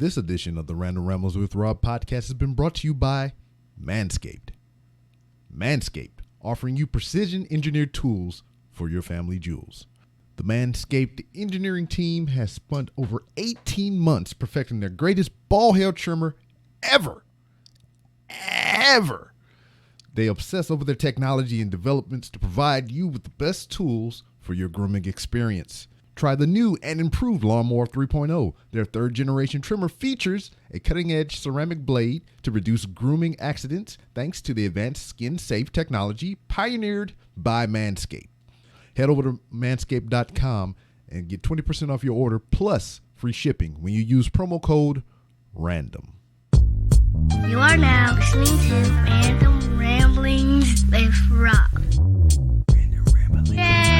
This edition of the Random Rambles with Rob podcast has been brought to you by Manscaped. Manscaped, offering you precision engineered tools for your family jewels. The Manscaped engineering team has spent over 18 months perfecting their greatest ball hair trimmer ever. They obsess over their technology and developments to provide you with the best tools for your grooming experience. Try the new and improved Lawnmower 3.0. Their third generation trimmer features a cutting edge ceramic blade to reduce grooming accidents thanks to the advanced skin safe technology pioneered by Manscaped. Head over to manscaped.com and get 20% off your order plus free shipping when you use promo code RANDOM. You are now listening to Random Ramblings with Rob. Random Ramblings. Yay!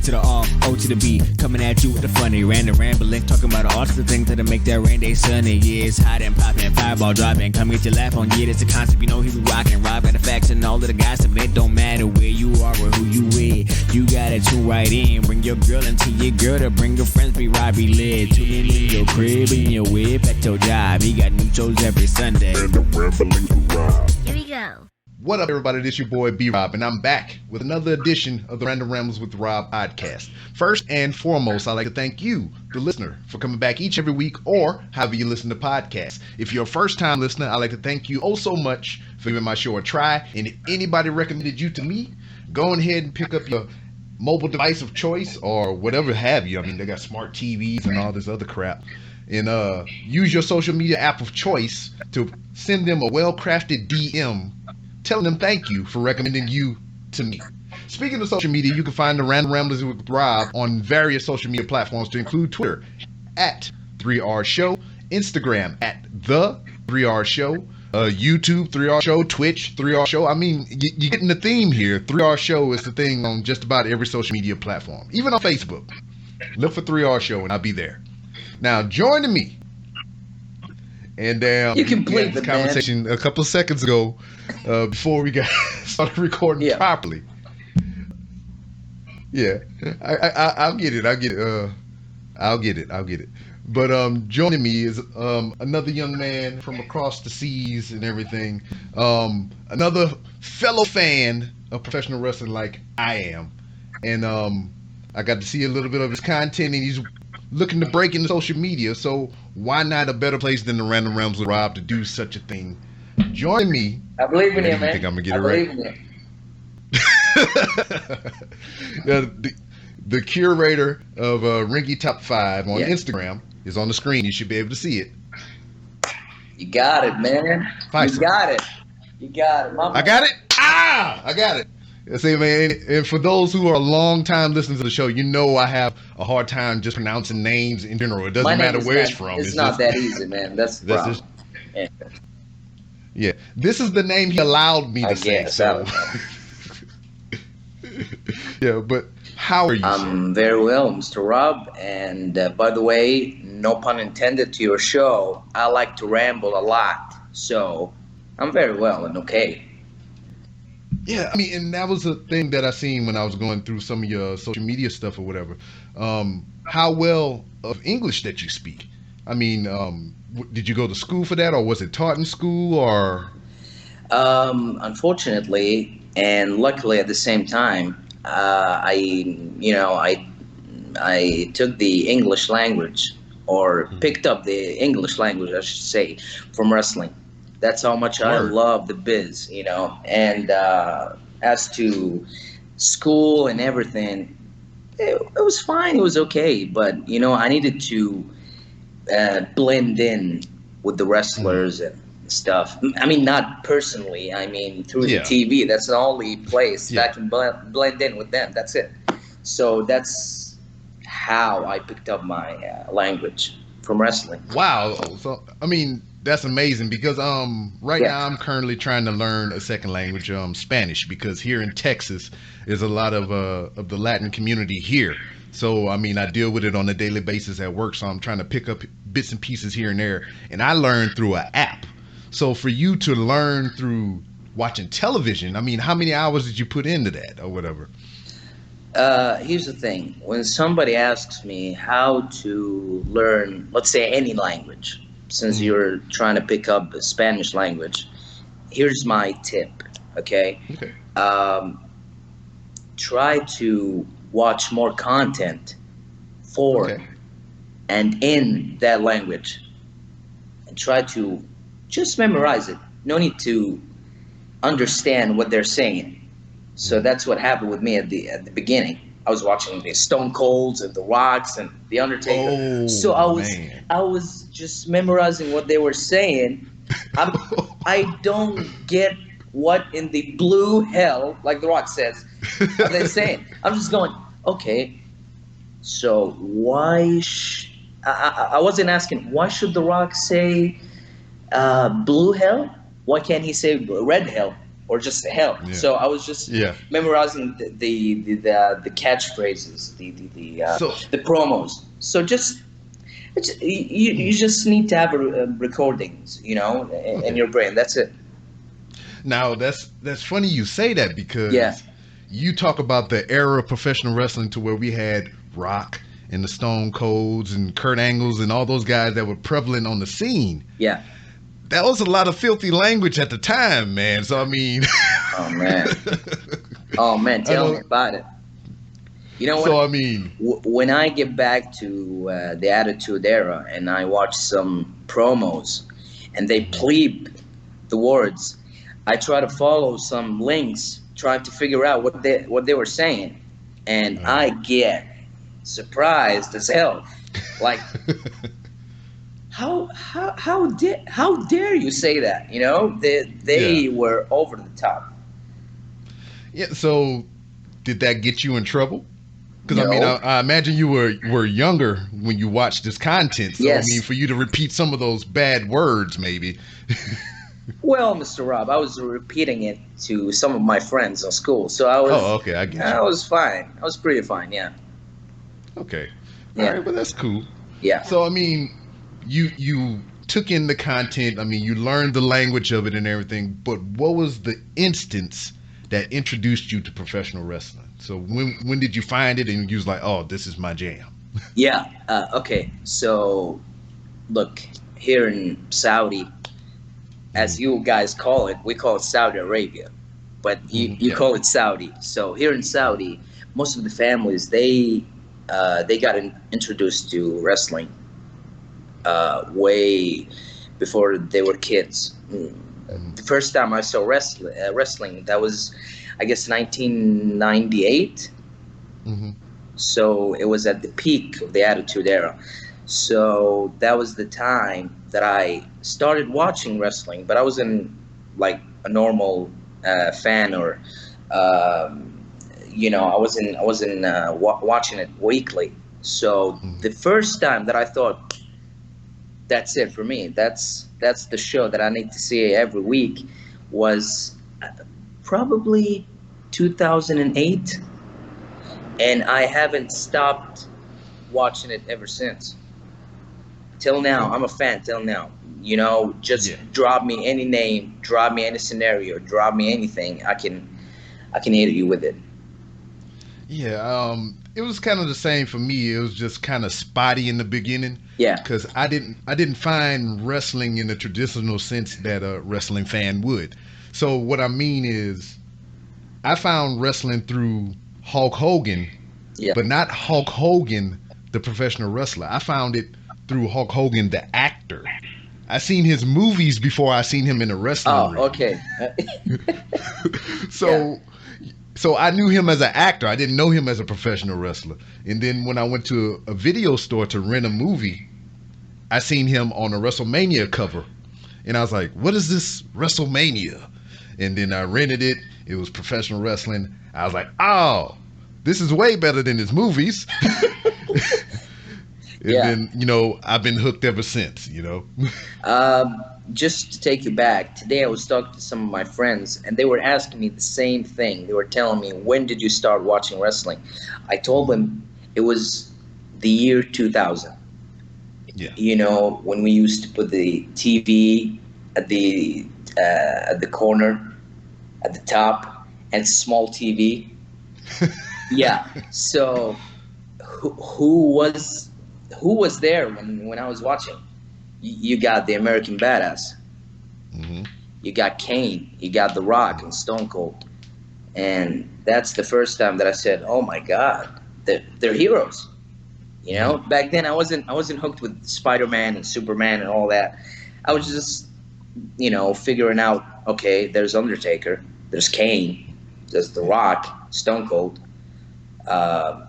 To the R, O to the B, coming at you with the funny random rambling, talking about all sorts of things that'll make that rain day sunny. Yeah, it's hot and popping, fireball dropping, come get your laugh on. Yeah, that's a concept, you know he be rocking, Rob got the facts and all of the guys, and it don't matter where you are or who you with. You gotta tune right in, bring your girl into your girl to bring your friends, be Robbie lit. Tune in your crib, in your whip, at your job. He got new shows every Sunday. Here we go. What up, everybody? This your boy B-Rob, and I'm back with another edition of the Random Rambles with Rob podcast. First and foremost, I'd like to thank you, the listener, for coming back each every week or however you listen to podcasts. If you're a first-time listener, I'd like to thank you oh so much for giving my show a try. And if anybody recommended you to me, go ahead and pick up your mobile device of choice or whatever have you. I mean, they got smart TVs and all this other crap. And use your social media app of choice to send them a well-crafted DM telling them thank you for recommending you to me. Speaking of social media, you can find the Random Ramblers with Rob on various social media platforms to include Twitter at 3R Show, Instagram at The 3R Show, YouTube 3R Show, Twitch 3R Show. I mean, you're getting the theme here. 3R Show is the thing on just about every social media platform, even on Facebook. Look for 3R Show and I'll be there. Now, joining me, and you can play this conversation a couple of seconds ago before we got started recording properly. Yeah, I'll get it. I'll get it. But joining me is another young man from across the seas and everything. Another fellow fan of professional wrestling like I am, and I got to see a little bit of his content, and he's looking to break into social media, so why not a better place than the Random Realms with Rob to do such a thing? Join me. I believe in you, man. I think I'm gonna get it right. The curator of Ringy Top 5 on Instagram is on the screen. You should be able to see it. You got it, man. Faisal. You got it. I got it? I got it. See, man, and for those who are long-time listeners to the show, you know I have a hard time just pronouncing names in general. It doesn't matter where it's from. It's not that easy, man. That's the problem. Yeah, this is the name he allowed me to say. So. Yeah, but how are you? I'm very well, Mr. Rob. And by the way, no pun intended to your show, I like to ramble a lot. So I'm very well and okay. Yeah, I mean, and that was a thing that I seen when I was going through some of your social media stuff or whatever. How well of English that you speak. I mean, did you go to school for that, or was it taught in school, or? Unfortunately, and luckily at the same time, I took the English language, or picked up the English language, I should say, from wrestling. That's how much I love the biz, and as to school and everything, it was fine. It was okay. But, I needed to blend in with the wrestlers and stuff. I mean, not personally. I mean, through the TV. That's the only place that I can blend in with them. That's it. So that's how I picked up my language from wrestling. Wow. So, I mean, that's amazing because right now I'm currently trying to learn a second language, Spanish, because here in Texas is a lot of the Latin community here. So I mean, I deal with it on a daily basis at work, so I'm trying to pick up bits and pieces here and there, and I learned through an app. So for you to learn through watching television, I mean, how many hours did you put into that or whatever? Here's the thing. When somebody asks me how to learn, let's say any language, since Mhm. you're trying to pick up the Spanish language, here's my tip. Okay, Okay. um, try to watch more content for Okay. and in that language, and try to just memorize it. No need to understand what they're saying. So Mhm. that's what happened with me at the beginning. I was watching the Stone Colds and the Rocks and the Undertaker. So Oh man. I was just memorizing what they were saying. I'm I don't get what in the blue hell, like the Rock says, are they saying. I'm just going, okay. So I wasn't asking why should the Rock say blue hell? Why can't he say red hell or just hell? Yeah. So I was just Yeah. memorizing the catchphrases, So the promos. So you just need to have recordings, in okay. your brain. That's it. Now that's funny you say that Yeah, because you talk about the era of professional wrestling to where we had Rock and the Stone Colds and Kurt Angles and all those guys that were prevalent on the scene. yeah. That was a lot of filthy language at the time, man. So I mean, Oh man, oh man, I tell me don't. about it. You know what? So I mean, When I get back to the Attitude Era and I watch some promos and they bleep the words, I try to follow some links, trying to figure out what they were saying, and I get surprised as hell. Like how dare you say that? yeah, They were over the top. yeah. So did that get you in trouble? Because I mean, No. I imagine you were younger when you watched this content. So I mean, Yes. for you to repeat some of those bad words, maybe. Well, Mr. Rob, I was repeating it to some of my friends in school, so I Oh, was okay, I get you. I was fine. I was pretty fine. Yeah. Okay, all Yeah. right, well that's cool. Yeah. So I mean, you took in the content. I mean, you learned the language of it and everything. But what was the instance that introduced you to professional wrestling? So when did you find it and you was like, oh, this is my jam? Yeah. Okay. So look, here in Saudi, as Mhm. you guys call it, we call it Saudi Arabia, but you, Mhm. you Yeah. call it Saudi. So here in Saudi, most of the families they got introduced to wrestling way before they were kids. Mhm. The first time I saw wrestling, that was, I guess, 1998. Mhm. So it was at the peak of the Attitude Era. So that was the time that I started watching wrestling, but I wasn't like a normal fan or, um, I wasn't watching it weekly. So Mhm. the first time that I thought that's it for me, that's the show that I need to see every week, was probably 2008, and I haven't stopped watching it ever since. Till now, Okay. I'm a fan. Till now, just Yeah. drop me any name, drop me any scenario, drop me anything. I can hit you with it. Yeah, it was kind of the same for me. It was just kind of spotty in the beginning Yeah. because I didn't find wrestling in the traditional sense that a wrestling fan would. So what I mean is, I found wrestling through Hulk Hogan, Yeah. but not Hulk Hogan, the professional wrestler. I found it through Hulk Hogan, the actor. I seen his movies before I seen him in the wrestling Oh, ring. okay. Yeah. so so I knew him as an actor. I didn't know him as a professional wrestler. And then when I went to a video store to rent a movie, I seen him on a WrestleMania cover. And I was like, what is this WrestleMania? And then I rented it. It was professional wrestling. I was like, oh, this is way better than his movies. And Yeah. then, I've been hooked ever since. Just to take you back, today I was talking to some of my friends, and they were asking me the same thing. They were telling me, when did you start watching wrestling? I told them it was the year 2000. Yeah. When we used to put the TV at the corner, at the top, and small TV. Yeah. So who was who was there when I was watching? You got the American Badass. Hmm. You got Kane. You got The Rock and Stone Cold. And that's the first time that I said, "Oh my God, they're heroes." You know, Hmm. back then I wasn't hooked with Spider-Man and Superman and all that. I was just figuring out. Okay, there's Undertaker, there's Kane, there's The Rock, Stone Cold, uh,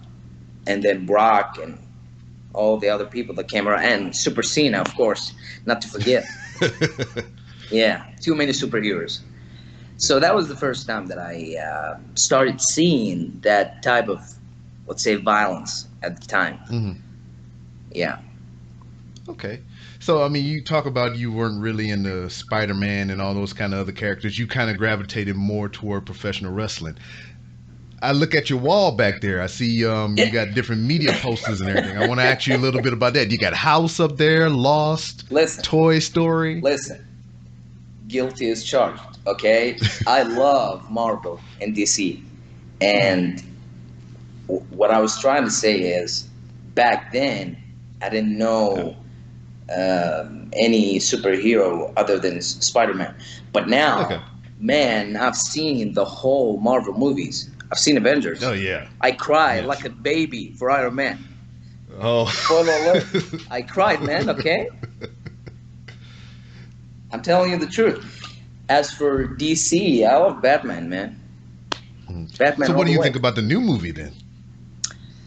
and then Brock and all the other people that came around, and Super Cena, of course, not to forget. Yeah, too many superheroes. So that was the first time that I started seeing that type of, let's say, violence at the time. Hmm. Yeah. Okay. So, I mean, you talk about you weren't really into Spider-Man and all those kind of other characters. You kind of gravitated more toward professional wrestling. I look at your wall back there. I see you got different media posters and everything. I want to ask you a little bit about that. You got House up there, Lost, Listen, Toy Story. listen. Guilty as charged. Okay, I love Marvel and DC, and what I was trying to say is, back then I didn't know any superhero other than Spider-Man, but Okay. now, man, I've seen the whole Marvel movies. I've seen Avengers. Oh yeah. I cried Yes. like a baby for Iron Man. Oh. Spoiler alert. I cried, man. Okay, I'm telling you the truth. As for DC, I love Batman, man. Batman So, all what do the you way. think about the new movie then?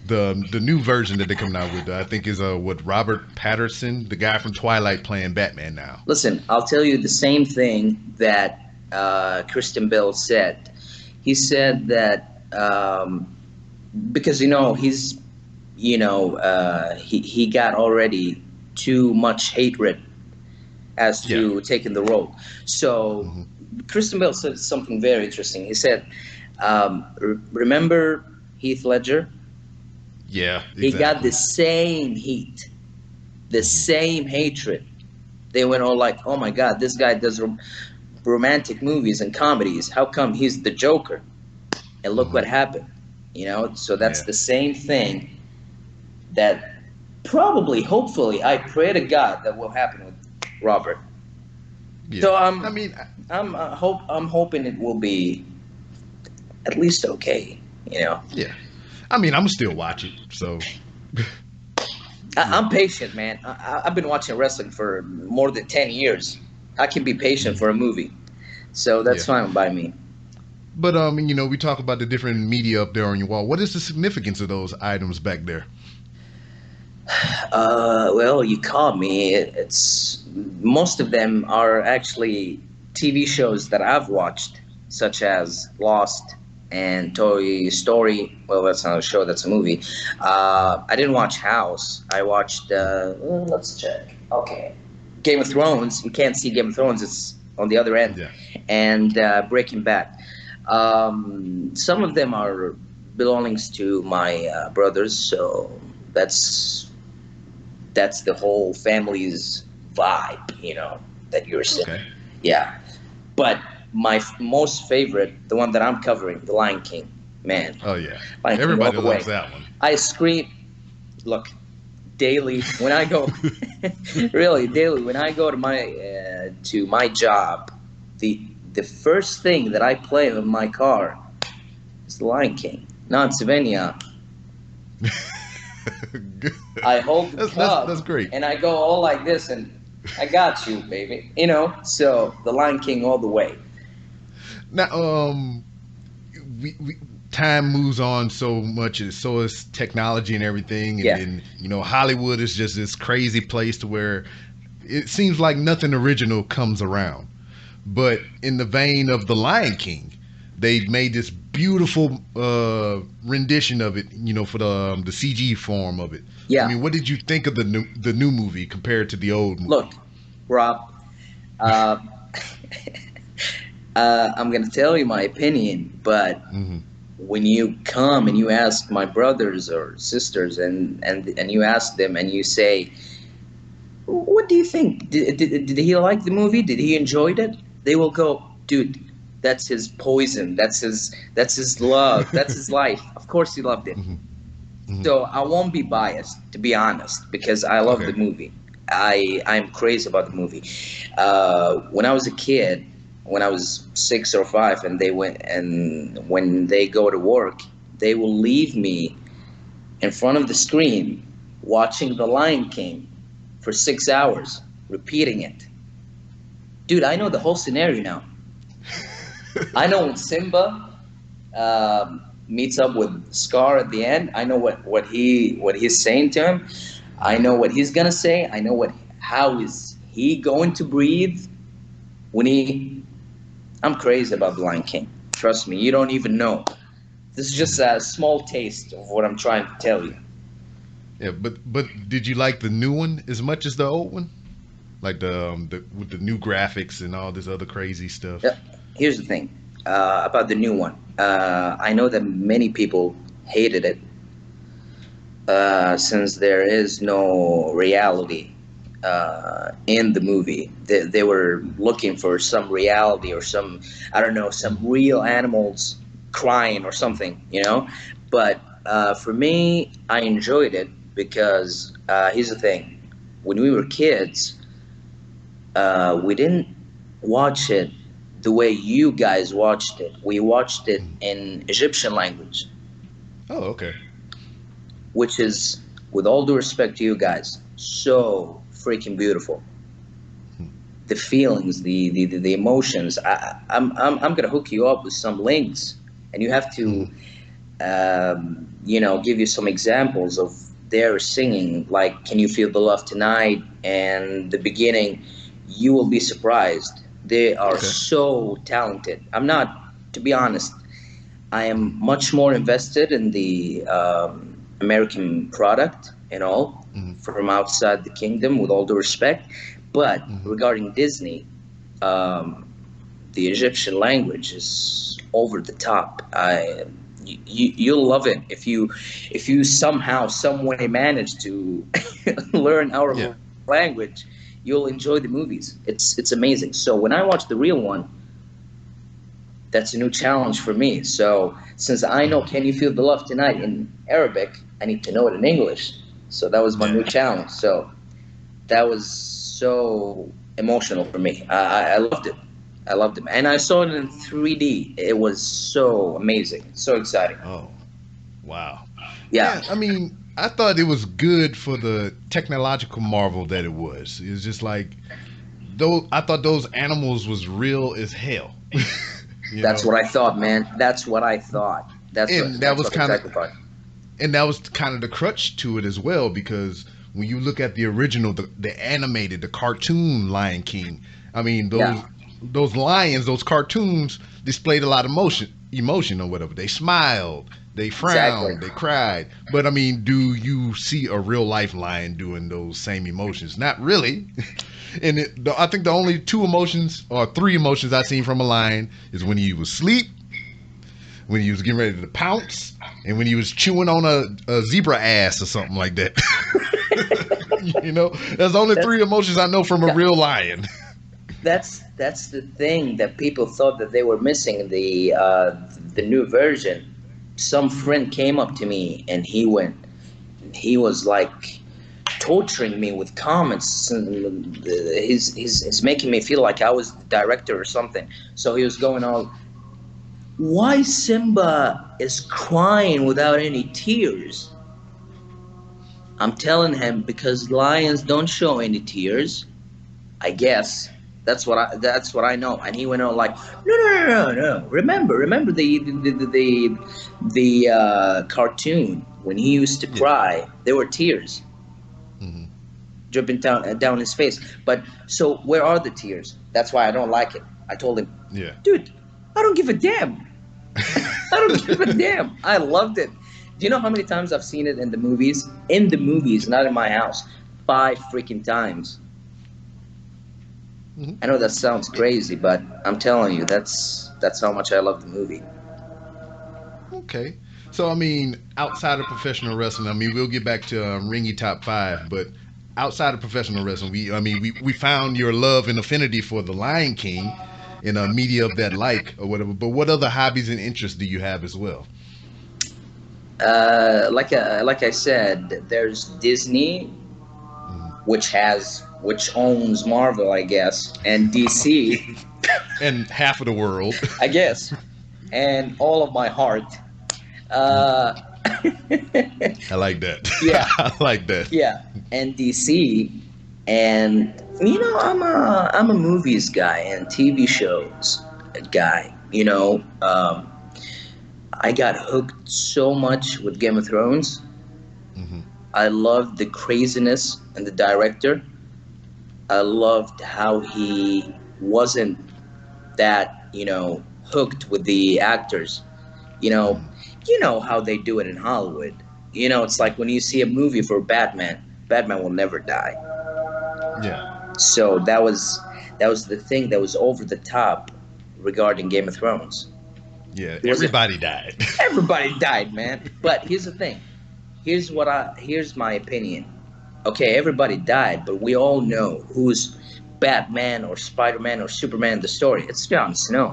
The new version that they're coming out with, I think, is what Robert Patterson, the guy from Twilight, playing Batman now. Listen, I'll tell you the same thing that Kristen Bell said. He said that because he got already too much hatred as Yeah. to taking the role. So Hmm. Kristen Bell said something very interesting. He said, "Remember Heath Ledger? Yeah. He got Exactly. the same heat, the same hatred. They went all like, oh my God, this guy does romantic movies and comedies. How come he's the Joker? And look Hmm. what happened. So that's Yeah. the same thing that probably, hopefully, I pray to God that will happen with Robert. Yeah. So I mean, I'm hoping it will be at least okay. yeah. I mean, I'm gonna still watch it. So, yeah. I'm patient, man. I've been watching wrestling for more than 10 years. I can be patient for a movie, so that's Yeah. fine by me. But we talk about the different media up there on your wall. What is the significance of those items back there? Well, you caught me. It's most of them are actually TV shows that I've watched, such as Lost and Toy Story. Well, that's not a show; that's a movie. I didn't watch House. I watched. Let's check. Okay, Game of Thrones. You can't see Game of Thrones; it's on the other end. Yeah. And Breaking Bad. Some of them are belongings to my brothers, so that's that's the whole family's vibe, that you're saying. Okay. Yeah. But my most favorite, the one that I'm covering, The Lion King, man, Oh yeah. Lion King all Everybody the way. loves that one. I scream, look, daily when I go, really daily when I go to my job, the first thing that I play in my car is The Lion King. Now in Slovenia, I hold the cup That's great. and I go all like this and I got you, baby. So The Lion King all the way. Now, we time moves on so much, and so is technology and everything, and Yeah. then Hollywood is just this crazy place to where it seems like nothing original comes around. But in the vein of The Lion King, they made this beautiful rendition of it, for the CG form of it. Yeah. I mean, what did you think of the new movie compared to the old movie? Look, Rob, uh, I'm gonna tell you my opinion, but Hmm. when you come and you ask my brothers or sisters and you ask them and you say, what do you think? Did he like the movie? Did he enjoy it? They will go, dude, That's his poison. That's his love. That's his life. Of course, he loved it. Hmm. So I won't be biased, to be honest, because I love the Okay. movie. I'm crazy about the movie. When I was a kid, when I was 6 or 5, and they went and when they go to work, they will leave me in front of the screen watching The Lion King for 6 hours, repeating it. Dude, I know the whole scenario now. I know when Simba meets up with Scar at the end. I know what he's saying to him. I know what he's gonna say. I know what how is he going to breathe when he. I'm crazy about the Lion King. Trust me, you don't even know. This is just a small taste of what I'm trying to tell you. Yeah, but did you like the new one as much as the old one? Like the with the new graphics and all this other crazy stuff. Yeah. Here's the thing about the new one. I know that many people hated it since there is no reality in the movie. They were looking for some reality or some, I don't know, some real animals crying or something, you know? But for me, I enjoyed it because here's the thing. When we were kids, we didn't watch it the way you guys watched it. We watched it in Egyptian language, Oh, okay. which is, with all due respect to you guys, so freaking beautiful. The feelings, the emotions. I'm gonna hook you up with some links, and you have to, Hmm. give you some examples of their singing. Like, "Can you feel the love tonight?" and the beginning. You will be surprised. They are Okay. so talented. I'm not, to be honest. I am much more invested in the American product and all Hmm. from outside the kingdom, with all due respect. But Hmm. regarding Disney, um, the Egyptian language is over the top. You'll love it if you somehow, some way manage to learn Yeah. our language. You'll enjoy the movies. It's amazing. So when I watch the real one, that's a new challenge for me. So since I know Hmm. "Can You Feel the Love Tonight" in Arabic, I need to know it in English. So that was my Yeah. new challenge. So that was so emotional for me. I loved it. I loved it, and I saw it in 3D. It was so amazing, so exciting. Oh, wow. Yeah, Yeah, I mean, I thought it was good for the technological marvel that it was. It was just like those. I thought those animals was real as hell. you that's know, what I thought, man. That's what I thought. and that That's was what kind of exactly thought. and that was kind of the crutch to it as well because when you look at the original, the animated, the cartoon Lion King, I mean Yeah, those lions, those cartoons displayed a lot of emotion or whatever. They smiled, they exactly. frowned, they cried. But I mean, do you see a real life lion doing those same emotions? Not really. And I think the only two emotions or three emotions I've seen from a lion is when he was asleep, when he was getting ready to pounce, and when he was chewing on a zebra ass or something like that. That's the only That's three emotions I know from a yeah, real lion. that's the thing that people thought that they were missing in the new version. Some friend came up to me and he was like torturing me with comments, and he's making me feel like I was the director or something. So he was going on, "Why Simba is crying without any tears?" I'm telling him, because lions don't show any tears. I guess that's what I know. And he went on like, "No, no, no, no, no. Remember the cartoon when he used to Yeah. cry, there were tears Hmm. dripping down his face. But so where are the tears? That's why I don't like it." I told him, Yeah. "Dude, I don't give a damn. I don't give a damn. I loved it." Do you know how many times I've seen it in the movies? In the movies, not in my house. 5 freaking times. Hmm. I know that sounds crazy, but I'm telling you, that's how much I love the movie. Okay. So I mean, outside of professional wrestling, I mean, we'll get back to ringy top five, but outside of professional wrestling, we found your love and affinity for the Lion King, in a media of that like or whatever. But what other hobbies and interests do you have as well? Like I said, there's Disney, Mhm. which owns Marvel, I guess, and DC, And half of the world. I guess, and all of my heart. Uh, I like that. yeah, I like that. yeah, and DC, and I'm a movies guy and TV shows guy. I got hooked so much with Game of Thrones. Hmm. I loved the craziness and the director. I loved how he wasn't that, hooked with the actors. You know, Hmm. you know how they do it in Hollywood. It's like when you see a movie for Batman, Batman will never die. Yeah. So that was the thing that was over the top regarding Game of Thrones. Yeah. Was it? Everybody died. Everybody died, man. But here's the thing. Here's my opinion. Okay, everybody died, but we all know who's Batman or Spider-Man or Superman in the story. It's Jon Snow.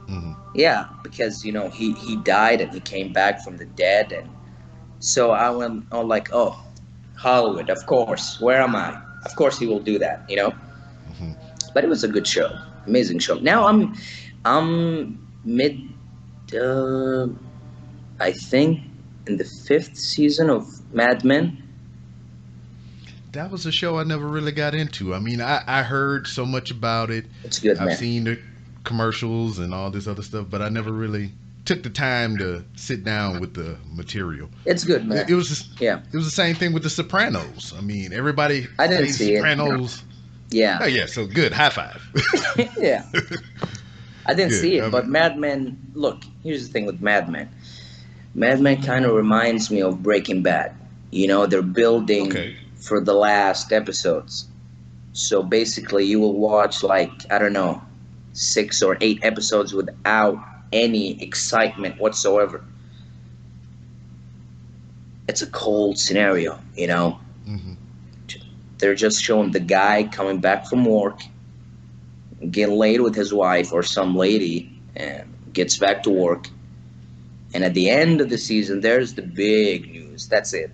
Hmm. Yeah, because he died and he came back from the dead, and so I went on like, oh, Hollywood, of course. Where am I? Of course he will do that. Hmm. But it was a good show, amazing show. Now I'm mid, uh, I think, in the fifth season of Mad Men. That was a show I never really got into. I mean, I heard so much about it. It's good, I've man. seen the commercials and all this other stuff, but I never really took the time to sit down with the material. It's good, It man. was just, Yeah, it was the same thing with The Sopranos. I mean, everybody I didn't says see it. Sopranos. Yeah, Oh yeah, so good. High five. yeah. I didn't Good. see it, I but mean, Mad Men. Look, here's the thing with Mad Men. Mad Men kind of reminds me of Breaking Bad. They're building okay. for the last episodes. So basically, you will watch like, I don't know, 6 or 8 episodes without any excitement whatsoever. It's a cold scenario. Hmm. They're just showing the guy coming back from work, getting laid with his wife or some lady, and gets back to work. And at the end of the season, there's the big news. That's it.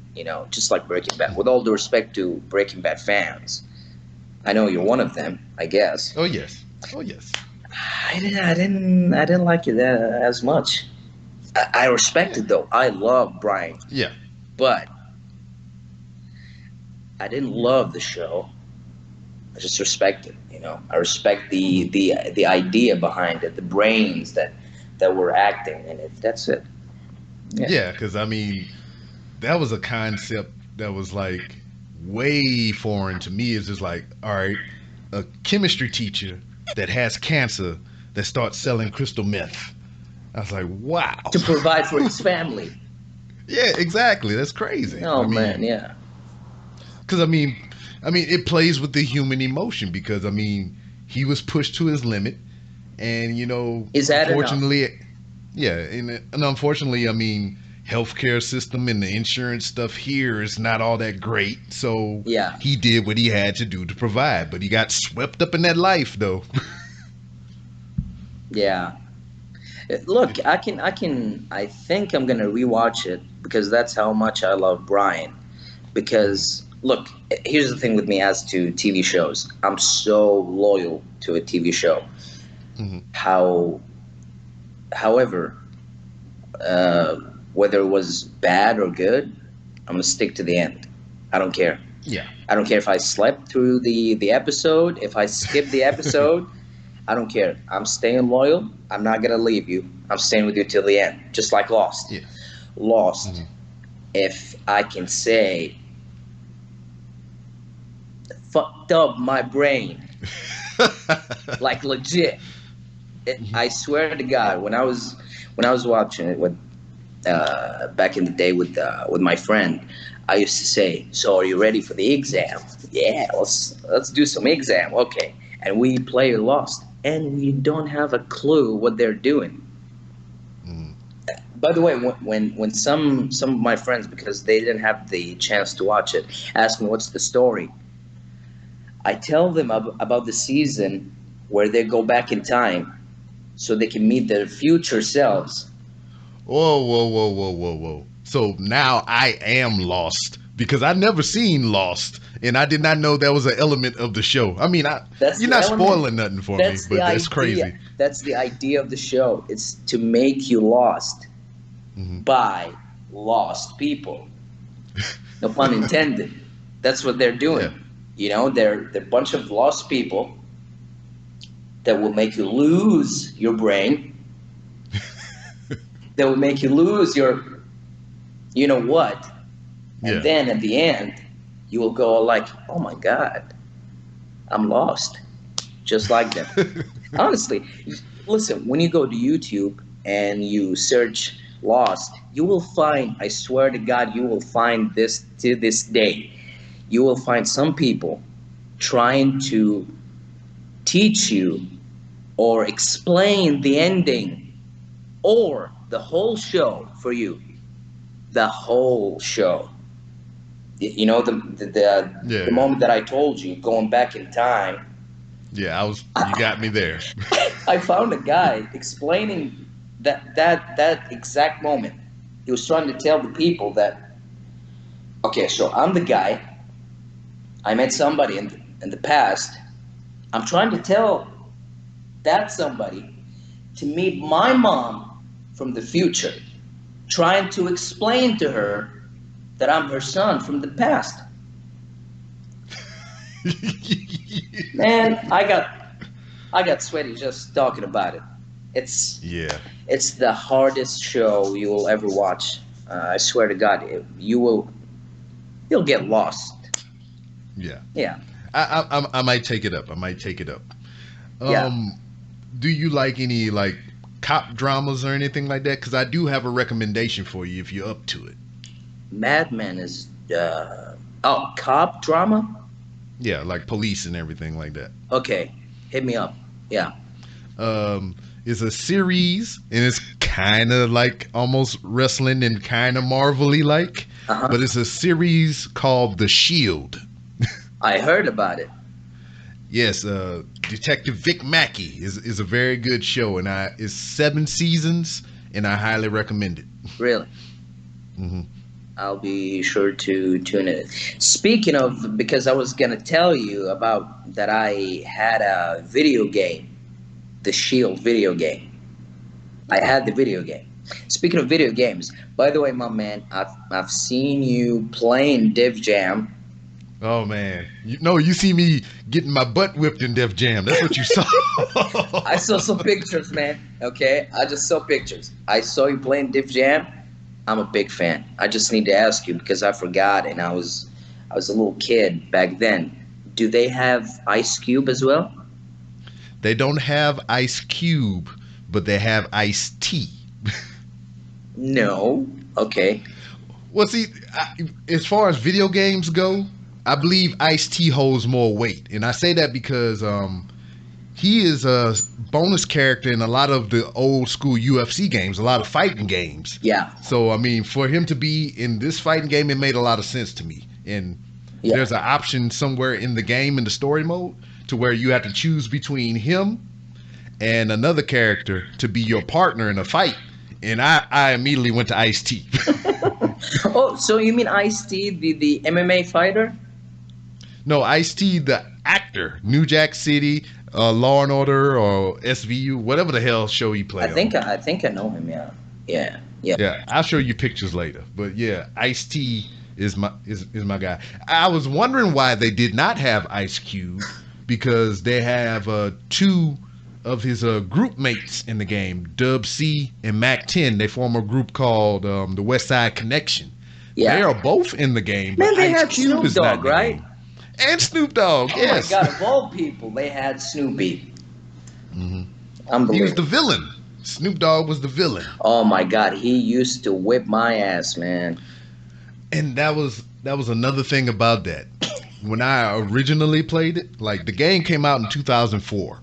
Just like Breaking Bad. With all due respect to Breaking Bad fans, I know you're one of them, I guess. Oh yes. Oh yes. I didn't like it as much. I respect Yeah. it though. I love Brian, Yeah. but I didn't love the show. I just respect it. I respect the idea behind it, the brains that were acting in it. That's it. Yeah. Yeah, because I mean, that was a concept that was like way foreign to me. It's just like, all right, a chemistry teacher that has cancer that starts selling crystal meth. I was like, wow. To provide for his family. Yeah, exactly. That's crazy. Oh I mean, man, yeah. because I mean, it plays with the human emotion because I mean, he was pushed to his limit, and Is that enough? unfortunately, yeah, and unfortunately, I mean, healthcare system and the insurance stuff here is not all that great. So Yeah. he did what he had to do to provide, but he got swept up in that life, though. Yeah. Look, I think I'm gonna rewatch it because that's how much I love Brian. Because look, here's the thing with me as to TV shows. I'm so loyal to a TV show. Hmm. However, uh, whether it was bad or good, I'm gonna stick to the end. I don't care. Yeah. I don't care if I slept through the episode, if I skipped the episode. I don't care. I'm staying loyal. I'm not gonna leave you. I'm staying with you till the end, just like Lost. Yeah. Lost. Mhm. If I can say, fucked up my brain, like legit. I swear to God, when I was watching it with back in the day with my friend, I used to say, "So are you ready for the exam?" Yeah, let's do some exam. Okay, and we play Lost, and we don't have a clue what they're doing. Mhm. By the way, when some of my friends, because they didn't have the chance to watch it, ask me what's the story, I tell them about the season where they go back in time so they can meet their future selves. Whoa, whoa, whoa, whoa, whoa, whoa. So now I am lost because I never seen Lost, and I did not know that was an element of the show. I mean, That's you're the not element. spoiling nothing for me, That's but the that's idea. crazy. That's the idea of the show. It's to make you lost by lost people. No pun intended. That's what they're doing. Yeah. You know, they're a bunch of lost people that will make you lose your brain. That will make you lose your, you know what, and Yeah. then at the end, you will go like, "Oh my God, I'm lost," just like them. Honestly, listen. When you go to YouTube and you search "lost," you will find. I swear to God, you will find this to this day. You will find some people trying to teach you or explain the ending or the whole show for you. The whole show. You know the Yeah. moment that I told you, going back in time. Yeah, you got me there. I found a guy explaining that exact moment. He was trying to tell the people that, okay, so I'm the guy. I met somebody in the past. I'm trying to tell that somebody to meet my mom from the future, trying to explain to her that I'm her son from the past. Man, I got sweaty just talking about it. It's Yeah. it's the hardest show you will ever watch. I swear to God, you'll get lost. Yeah. Yeah, I might take it up. I might take it up. yeah. Do you like any like cop dramas or anything like that? Because I do have a recommendation for you if you're up to it. Mad Men is cop drama. Yeah, like police and everything like that. Okay, hit me up. Yeah. It's a series and it's kind of like almost wrestling and kind of Marvel-y like, Uh-huh. but it's a series called The Shield. I heard about it. Yes, Detective Vic Mackey is a very good show, and it's 7 seasons, and I highly recommend it. Really. Hmm. I'll be sure to tune in. Speaking of, because I was gonna tell you about that, I had a video game, the Shield video game. I had the video game. Speaking of video games, by the way, my man, I've seen you playing Div Jam. Oh man, you see me getting my butt whipped in Def Jam. That's what you saw. I saw some pictures, man. Okay, I just saw pictures. I saw you playing Div Jam. I'm a big fan. I just need to ask you because I forgot, and I was a little kid back then. Do they have Ice Cube as well? They don't have Ice Cube, but they have Ice T. No. Okay. Well, see, as far as video games go, I believe Ice T holds more weight, and I say that because he is a bonus character in a lot of the old school UFC games, a lot of fighting games. Yeah. So I mean, for him to be in this fighting game, it made a lot of sense to me. And Yeah. there's an option somewhere in the game in the story mode to where you have to choose between him and another character to be your partner in a fight. And I immediately went to Ice T. Oh, so you mean Ice-T, the MMA fighter? No, Ice T, the actor, New Jack City, Law and Order, or SVU, whatever the hell show he played. I think I know him. Yeah. Yeah. Yeah. Yeah, I'll show you pictures later. But yeah, Ice T is my guy. I was wondering why they did not have Ice Cube because they have 2 of his group mates in the game, Dub C and Mac 10. They form a group called the West Side Connection. Yeah. They are both in the game, but Man, they Ice had Cube Snoop is not Dogg, in the right? game. And Snoop Dogg, Oh yes. my God! Of all people, they had Snoopy. Hmm. He Unbelievable. was the villain. Snoop Dogg was the villain. Oh my God, he used to whip my ass, man. And that was another thing about that. When I originally played it, like the game came out in 2004.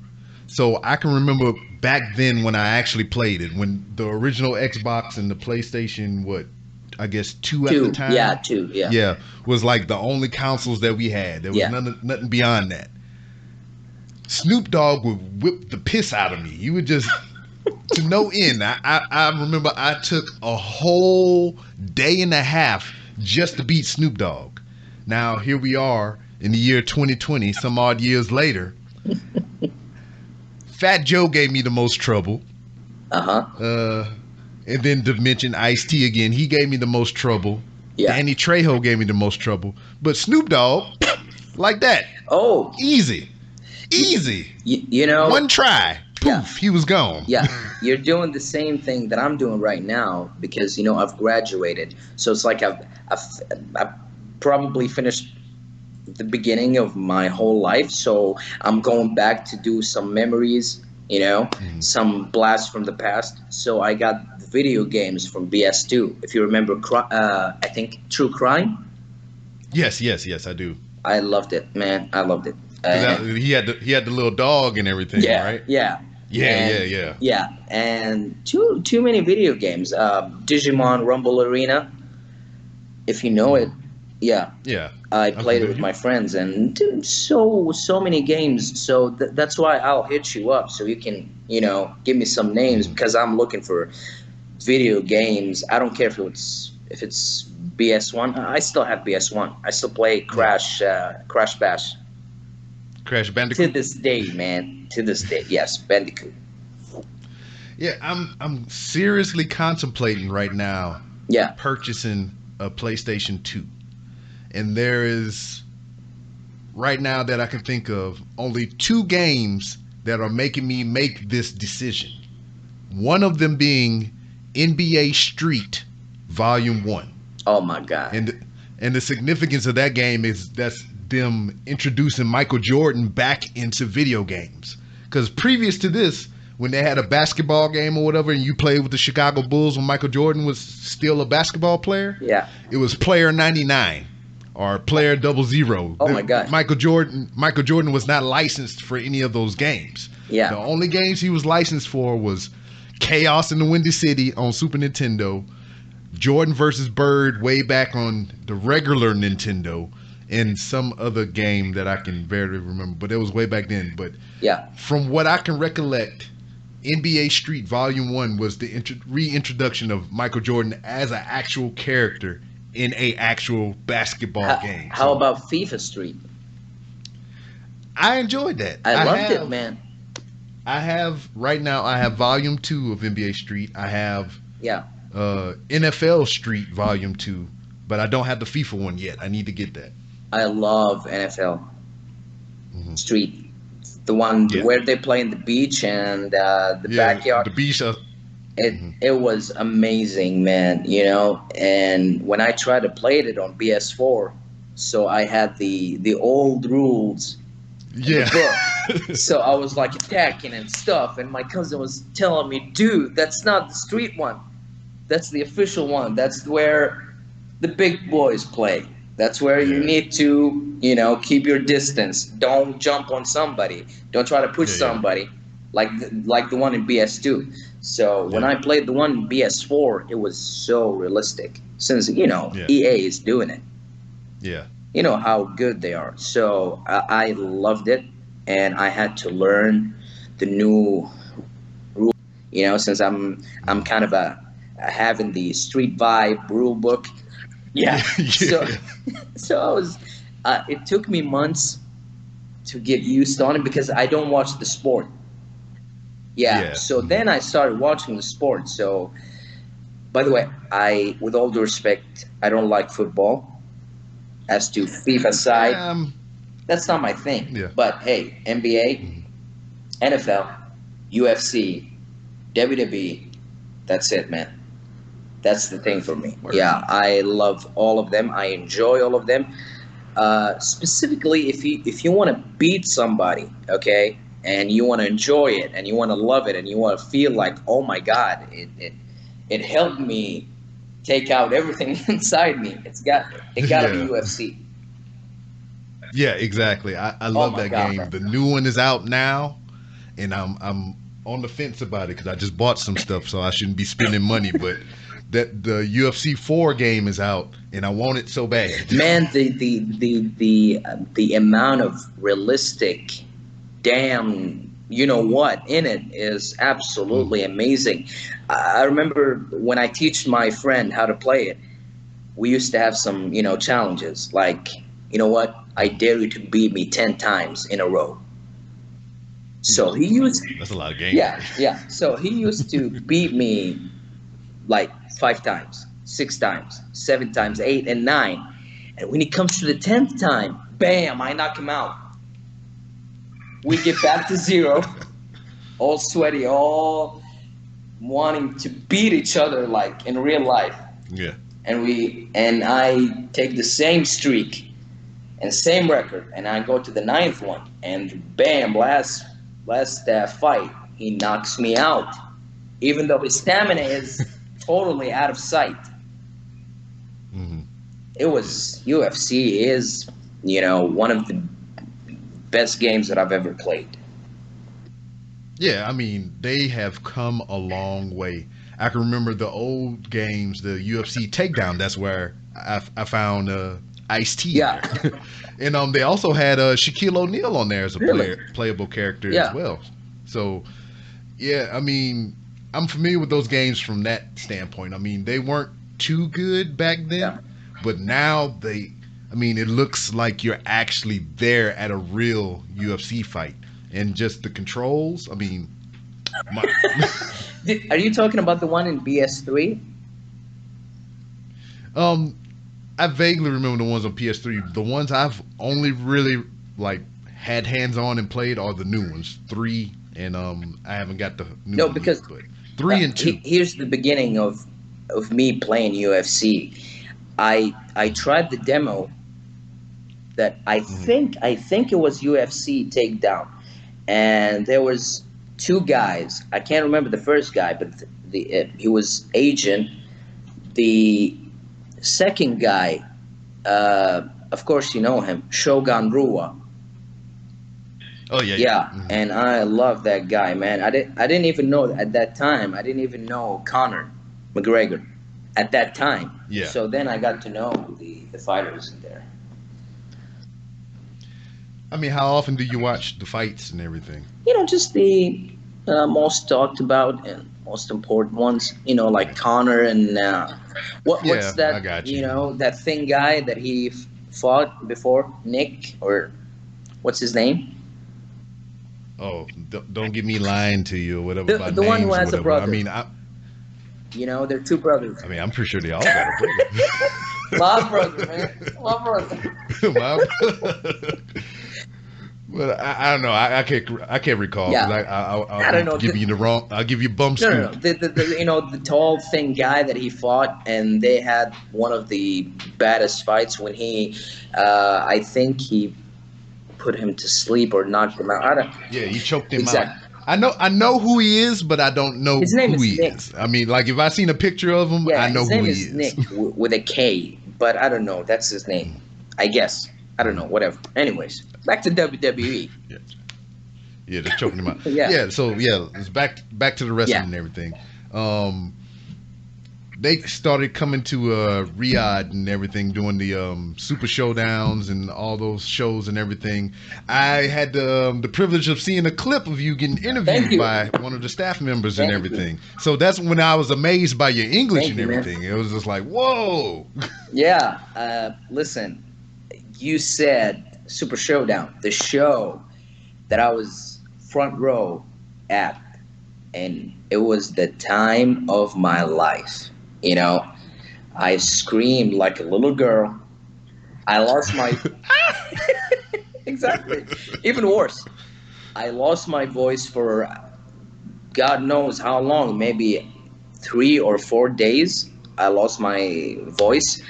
So I can remember back then when I actually played it, when the original Xbox and the PlayStation, I guess 2 at the time. Yeah, 2. Yeah. Yeah, was like the only consoles that we had. There was Yeah. nothing beyond that. Snoop Dogg would whip the piss out of me. You would just to no end. I remember I took a whole day and a half just to beat Snoop Dogg. Now here we are in the year 2020, some odd years later. Fat Joe gave me the most trouble. And then to mention Ice-T again, he gave me the most trouble. Yeah. Danny Trejo gave me the most trouble. But Snoop Dogg, like that. Oh, Easy. you know, One try. Poof, Yeah. he was gone. yeah, you're doing the same thing that I'm doing right now because you know I've graduated, so it's like I've probably finished the beginning of my whole life, so I'm going back to do some memories, you know, some blasts from the past. So I got the video games from BS2. If you remember, I think True Crime. Yes, I do. I loved it, man. I loved it. 'Cause he had the little dog and everything, Yeah, right? yeah. Yeah. Yeah, and too many video games. Digimon Rumble Arena, if you know it. Yeah, Yeah. I I'm played it with familiar. my friends, and dude, so many games. So that's why I'll hit you up so you can give me some names because I'm looking for video games. I don't care if it's BS1. I still have BS1. I still play Crash Bash Crash to Bandicoot. this day, man. To this day, yes, Bandicoot. Yeah, I'm seriously contemplating right now Yeah. purchasing a PlayStation 2. And there is right now that I can think of only 2 games that are making me make this decision. One of them being NBA Street Volume 1. Oh my God. And the significance of that game is that's them introducing Michael Jordan back into video games. Because previous to this, when they had a basketball game or whatever, and you played with the Chicago Bulls when Michael Jordan was still a basketball player, Yeah. it was Player 99 or Player 00. Oh my God. Michael Jordan was not licensed for any of those games. Yeah. The only games he was licensed for was Chaos in the Windy City on Super Nintendo, Jordan versus Bird way back on the regular Nintendo, and some other game that I can barely remember, but it was way back then. But Yeah. from what I can recollect, NBA Street Volume 1 was the reintroduction of Michael Jordan as an actual character in a actual basketball game. How So about FIFA Street? I enjoyed that. I loved have- it, man. I have Volume 2 of NBA Street. I have Yeah. NFL Street Volume 2, but I don't have the FIFA one yet. I need to get that. I love NFL Street. The one Yeah. where they play in the beach and the backyard. The beach. It was amazing, man, and when I tried to play it on BS4, so I had the old rules Yeah. book. So I was like attacking and stuff, and my cousin was telling me, dude, that's not the street one. That's the official one. That's where the big boys play. That's where you Yeah. need to, keep your distance. Don't jump on somebody. Don't try to push Yeah, yeah. somebody like the one in BS2. So when Yeah. I played the one in BS4, it was so realistic. Since, Yeah. EA is doing it. Yeah. You know how good they are. So I loved it, and I had to learn the new rule. Since I'm kind of having the street vibe rule book. Yeah. Yeah. So I was. It took me months to get used on it because I don't watch the sport. Yeah. Yeah. So then I started watching the sport. So, by the way, with all due respect, I don't like football. As to FIFA side, that's not my thing. Yeah. But hey, NBA, NFL, UFC, WWE, that's it, man. That's the thing for me. Word. Yeah, I love all of them. I enjoy all of them. Specifically, if you want to beat somebody, okay, and you want to enjoy it, and you want to love it, and you want to feel like, oh my God, it helped me take out everything inside me. It got to be Yeah. UFC. Yeah, exactly. I love my that God, game. man. The new one is out now, and I'm on the fence about it because I just bought some stuff, so I shouldn't be spending money. But that the UFC 4 game is out, and I want it so bad. Man, the amount of realistic damn, you know what, in it is absolutely amazing. I remember when I teach my friend how to play it, we used to have some, challenges like, you know what, I dare you to beat me 10 times in a row. So he used, That's a lot of games. yeah, yeah. So he used to beat me like 5 times, 6 times, 7 times, 8 and 9. And when it comes to the 10th time, bam, I knock him out. We get back to zero, all sweaty, all wanting to beat each other like in real life. Yeah. And I take the same streak and same record, and I go to the 9th one, and bam, last fight, he knocks me out, even though his stamina is totally out of sight. Hmm. It was UFC is, one of the best games that I've ever played. Yeah, I mean, they have come a long way. I can remember the old games, the UFC Takedown. That's where I found Ice-T. Yeah. There. And they also had Shaquille O'Neal on there as a Really? playable character Yeah. as well. So, yeah, I mean, I'm familiar with those games from that standpoint. I mean, they weren't too good back then, Yeah. but now it looks like you're actually there at a real UFC fight. And just the controls, I mean, my, Are you talking about the one in BS3? I vaguely remember the ones on PS3. The ones I've only really like had hands on and played are the new ones, 3, and I haven't got the new No, one because yet, but 3 and 2. Here's the beginning of me playing UFC. I tried the demo that I think it was UFC Takedown, and there was 2 guys. I can't remember the first guy, but he was Asian. The second guy, of course you know him, Shogun Rua. Oh yeah, Yeah, Mhm. and I love that guy, man. I didn't even know at that time. I didn't even know Conor McGregor at that time. Yeah. So then I got to know the fighters in there. I mean, how often do you watch the fights and everything? Just the most talked about and most important ones. Like Conor and what's Yeah, that? I got you. That thin guy that he fought before, Nick, or what's his name? Oh, don't get me lying to you or whatever The- about the one names who or has a whatever. brother. I mean, They're 2 brothers. I'm pretty sure they all got a brother. Love brother, man. Love brother. My- But I don't know. I can't recall. 'Cause Yeah. I'll I don't know. give you the wrong. I'll give you bum scoop. No. The tall, thin guy that he fought, and they had one of the baddest fights when he, I think he put him to sleep or knocked him out. I don't. Yeah, he choked him Exactly. out. I know who he is, but I don't know His name who is he Nick. is. I mean, like if I seen a picture of him, Yeah, I know his who name he is is. Nick with a K, but I don't know. That's his name, I guess. I don't know. Whatever. Anyways, back to WWE. Yeah, just choking him out. Yeah. So it's back to the wrestling Yeah. and everything. They started coming to Riyadh and everything, doing the Super Showdowns and all those shows and everything. I had the privilege of seeing a clip of you getting Thank interviewed you. by one of the staff members Thank and you. everything. So that's when I was amazed by your English Thank and you, man. everything. It was just like, whoa. Yeah. Listen, you said Super Showdown, the show that I was front row at, and it was the time of my life. I screamed like a little girl. I lost my exactly. Even worse, I lost my voice for God knows how long, maybe 3 or 4 days. I lost my voice,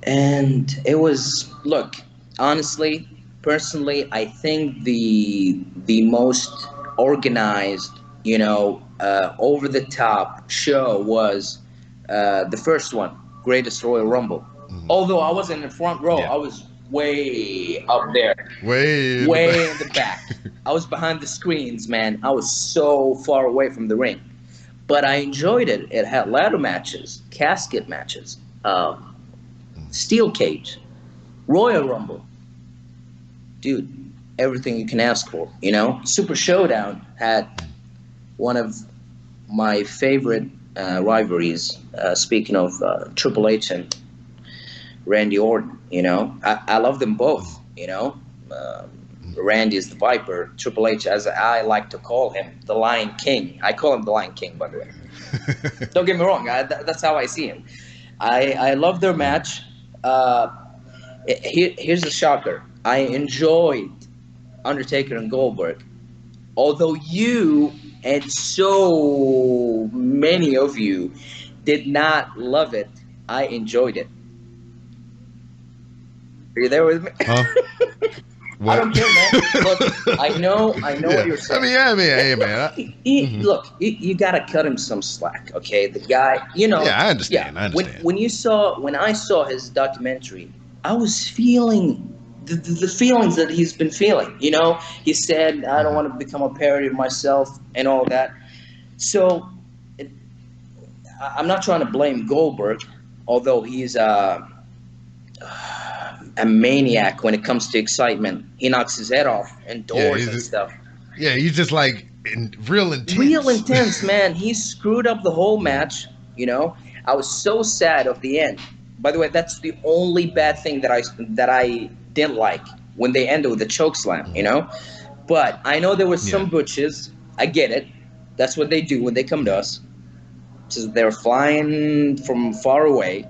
and it was, look, honestly, personally, I think the most organized, over the top show was the first one, Greatest Royal Rumble. Although I wasn't in the front row, Yeah. I was way up there, Way in the back. I was behind the screens, man. I was so far away from the ring, but I enjoyed it. It had ladder matches, casket matches, steel cage, Royal Rumble. Dude, everything you can ask for. You know, Super Showdown had one of my favorite rivalries. Speaking of Triple H and Randy Orton, I love them both. Randy is the Viper. Triple H, as I like to call him, the Lion King. I call him the Lion King, by the way. Don't get me wrong. That's how I see him. I love their match. Here's a shocker. I enjoyed Undertaker and Goldberg, although you and so many of you did not love it. I enjoyed it. Are you there with me? Huh? I don't care, man. Look, I know what you're saying. Hey, man. Look, you gotta cut him some slack, okay? The guy, Yeah, I understand. I understand. When I saw his documentary, I was feeling the feelings that he's been feeling. He said, "I don't want to become a parody of myself" and all that. So, I'm not trying to blame Goldberg, although he's a maniac when it comes to excitement. He knocks his head off and doors and stuff. Yeah, he's just like real intense. Real intense, man. He screwed up the whole match. I was so sad of the end. By the way, that's the only bad thing that I didn't like when they ended with the choke slam. But I know there were some butches. I get it. That's what they do when they come to us. Since they're flying from far away,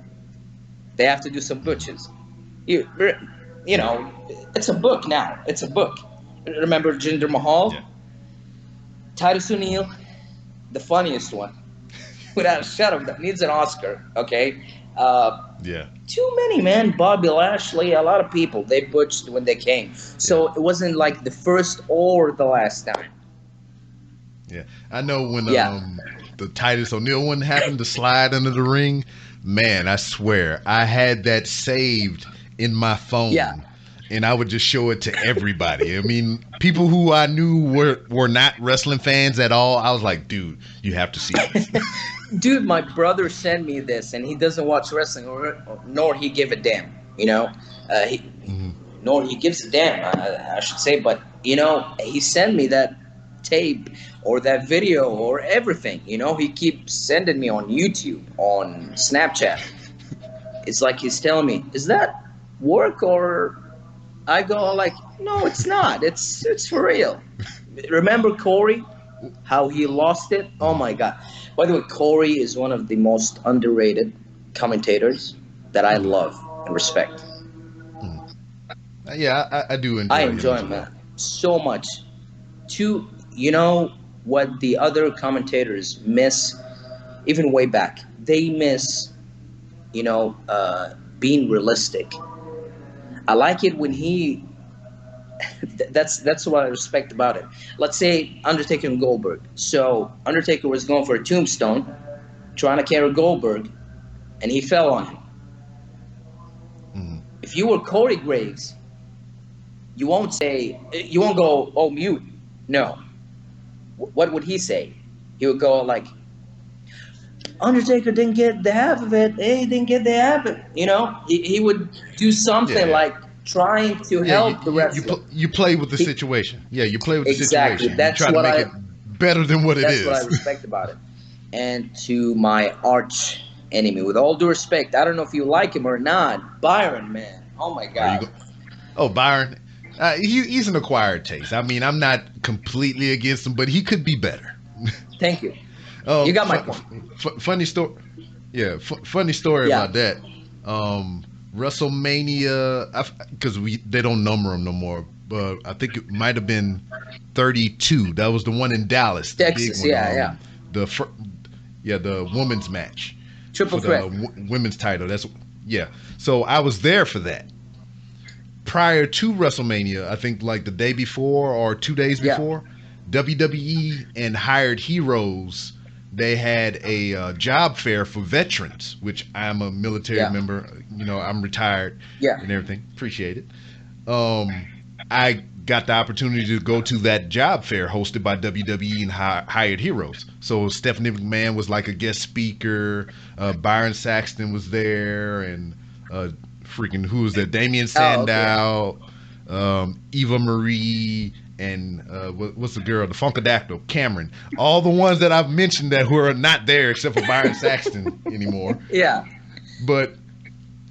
they have to do some butches. It's a book now. It's a book. Remember Jinder Mahal? Yeah. Titus O'Neil, the funniest one. Without a shadow of doubt. Needs an Oscar, okay? Yeah. Too many, man. Bobby Lashley, a lot of people. They butched when they came. So it wasn't like the first or the last time. Yeah. I know when the Titus O'Neil one happened to slide under the ring, man, I swear, I had that saved in my phone. Yeah. And I would just show it to everybody. I mean, people who I knew were not wrestling fans at all, I was like, dude, you have to see this. Dude, my brother sent me this, and he doesn't watch wrestling, nor he give a damn, nor he gives a damn, I should say. But, he sent me that tape or that video or everything. He keeps sending me on YouTube, on Snapchat. It's like he's telling me, is that work? Or I go like, no, it's not. It's for real. Remember Corey? How he lost it? Oh my God. By the way, Corey is one of the most underrated commentators that I love and respect. Yeah, I do enjoy I enjoy him, man, so much. What the other commentators miss, even way back, they miss, being realistic. I like it when he. That's what I respect about it. Let's say Undertaker and Goldberg. So Undertaker was going for a tombstone, trying to carry Goldberg, and he fell on him. If you were Corey Graves, you won't go, oh, mute. No. What would he say? He would go like, Undertaker didn't get the half of it. He didn't get the half of it. He would do something like trying to help the wrestler. You play with the situation. Yeah, you play with the exactly. situation. That's you try to make it better than what it is. That's what I respect about it. And to my arch enemy, with all due respect, I don't know if you like him or not, Byron, man. Oh my God. Oh, Byron. He's an acquired taste. I mean, I'm not completely against him, but he could be better. Thank you. You got my point. Funny story. Yeah, funny story about that. WrestleMania, because they don't number them no more, but I think it might have been 32. That was the one in Dallas, Texas. The big one, the women's match, triple threat, women's title. So I was there for that. Prior to WrestleMania, I think like the day before or 2 days before, WWE and Hired Heroes, they had a job fair for veterans, which I'm a military member. I'm retired and everything. Appreciate it. I got the opportunity to go to that job fair hosted by WWE and Hired Heroes. So Stephanie McMahon was like a guest speaker. Byron Saxton was there, and who was there? Damian Sandow. Eva Marie, and what's the girl, the Funkadactyl, Cameron. All the ones that I've mentioned that who are not there except for Byron Saxton anymore. Yeah. But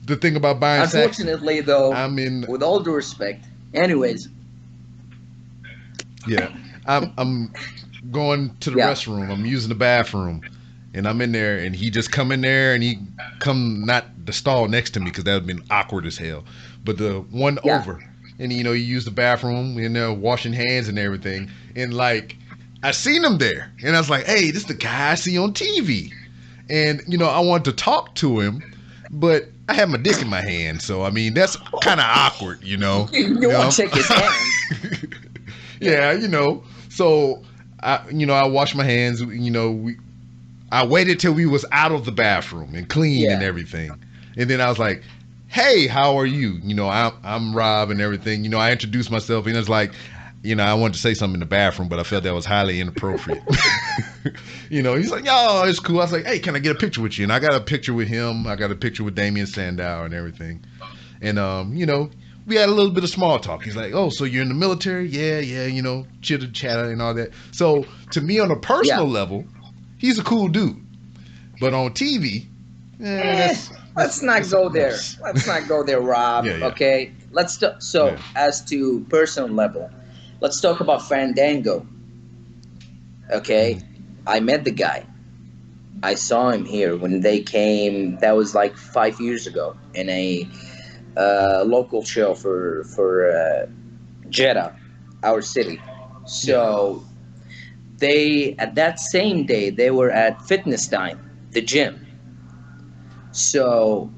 the thing about Byron Saxton, Unfortunately, though, I'm in. with all due respect. Anyways. Yeah, I'm going to the Yeah. restroom. I'm using the bathroom, and I'm in there, and he just come in there, and he come not the stall next to me because that would have been awkward as hell, but the one Yeah. over, and you use the bathroom, in there washing hands and everything, and like I seen him there, and I was like, hey, this is the guy I see on TV, and I wanted to talk to him, but I had my dick in my hand, so I mean that's kind of awkward, You want to check his hands. Yeah, So I washed my hands. I waited till we was out of the bathroom and clean and everything, and then I was like, "Hey, how are you?" I'm Rob and everything. I introduced myself, and it's like, I wanted to say something in the bathroom, but I felt that was highly inappropriate. He's like, "Oh, it's cool." I was like, "Hey, can I get a picture with you?" And I got a picture with him. I got a picture with Damien Sandow and everything, and we had a little bit of small talk. He's like, "Oh, so you're in the military?" Yeah, chitter chatter and all that. So to me, on a personal level, he's a cool dude. But on TV, let's not go there. Let's not go there, Rob. Yeah. Okay, let's as to personal level, let's talk about Fandango. Okay, I met the guy. I saw him here when they came. That was like 5 years ago in a local show for Jeddah, our city. So they at that same day they were at Fitness Time, the gym. So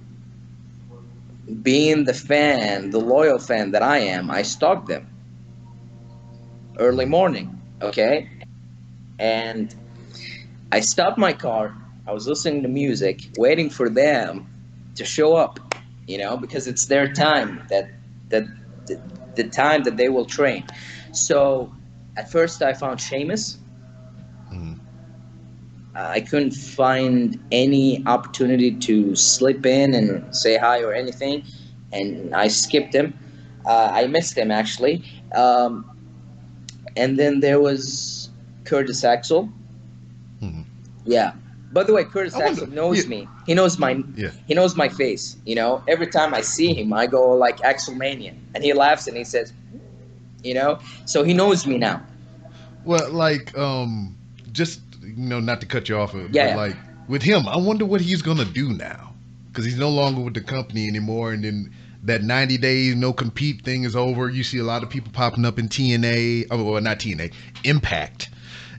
being the loyal fan that I am, I stalked them early morning. Okay, and I stopped my car. I was listening to music, waiting for them to show up. Because it's their time that the time that they will train. So at first I found Seamus. I couldn't find any opportunity to slip in and say hi or anything, and I skipped him. I missed him actually. And then there was Curtis Axel. Yeah. By the way, Curtis Axel knows me. He knows He knows my face. Every time I see him, I go like Axelmania, and he laughs and he says, So he knows me now. Well, like, just not to cut you off, but Yeah. like with him, I wonder what he's gonna do now, because he's no longer with the company anymore, and then that 90 days no compete thing is over. You see a lot of people popping up in TNA, well, not TNA, Impact.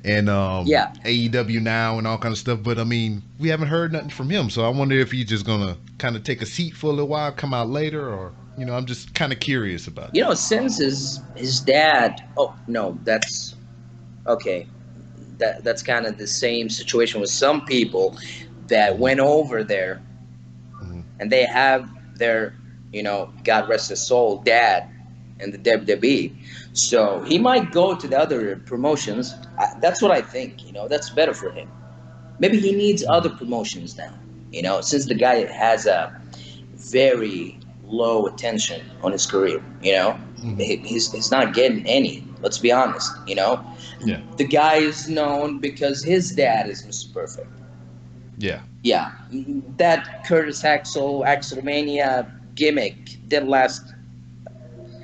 And AEW now and all kind of stuff, but I mean, we haven't heard nothing from him, so I wonder if he's just gonna kind of take a seat for a little while, come out later, or I'm just kind of curious about it. Since his dad. Oh no, that's okay. That's kind of the same situation with some people that went over there, and they have their God rest his soul, dad in the WWE. So he might go to the other promotions. That's what I think. That's better for him. Maybe he needs other promotions now. Since the guy has a very low attention on his career. He's not getting any. Let's be honest. Yeah. The guy is known because his dad is Mr. Perfect. Yeah. Yeah. That Curtis Axelmania gimmick didn't last.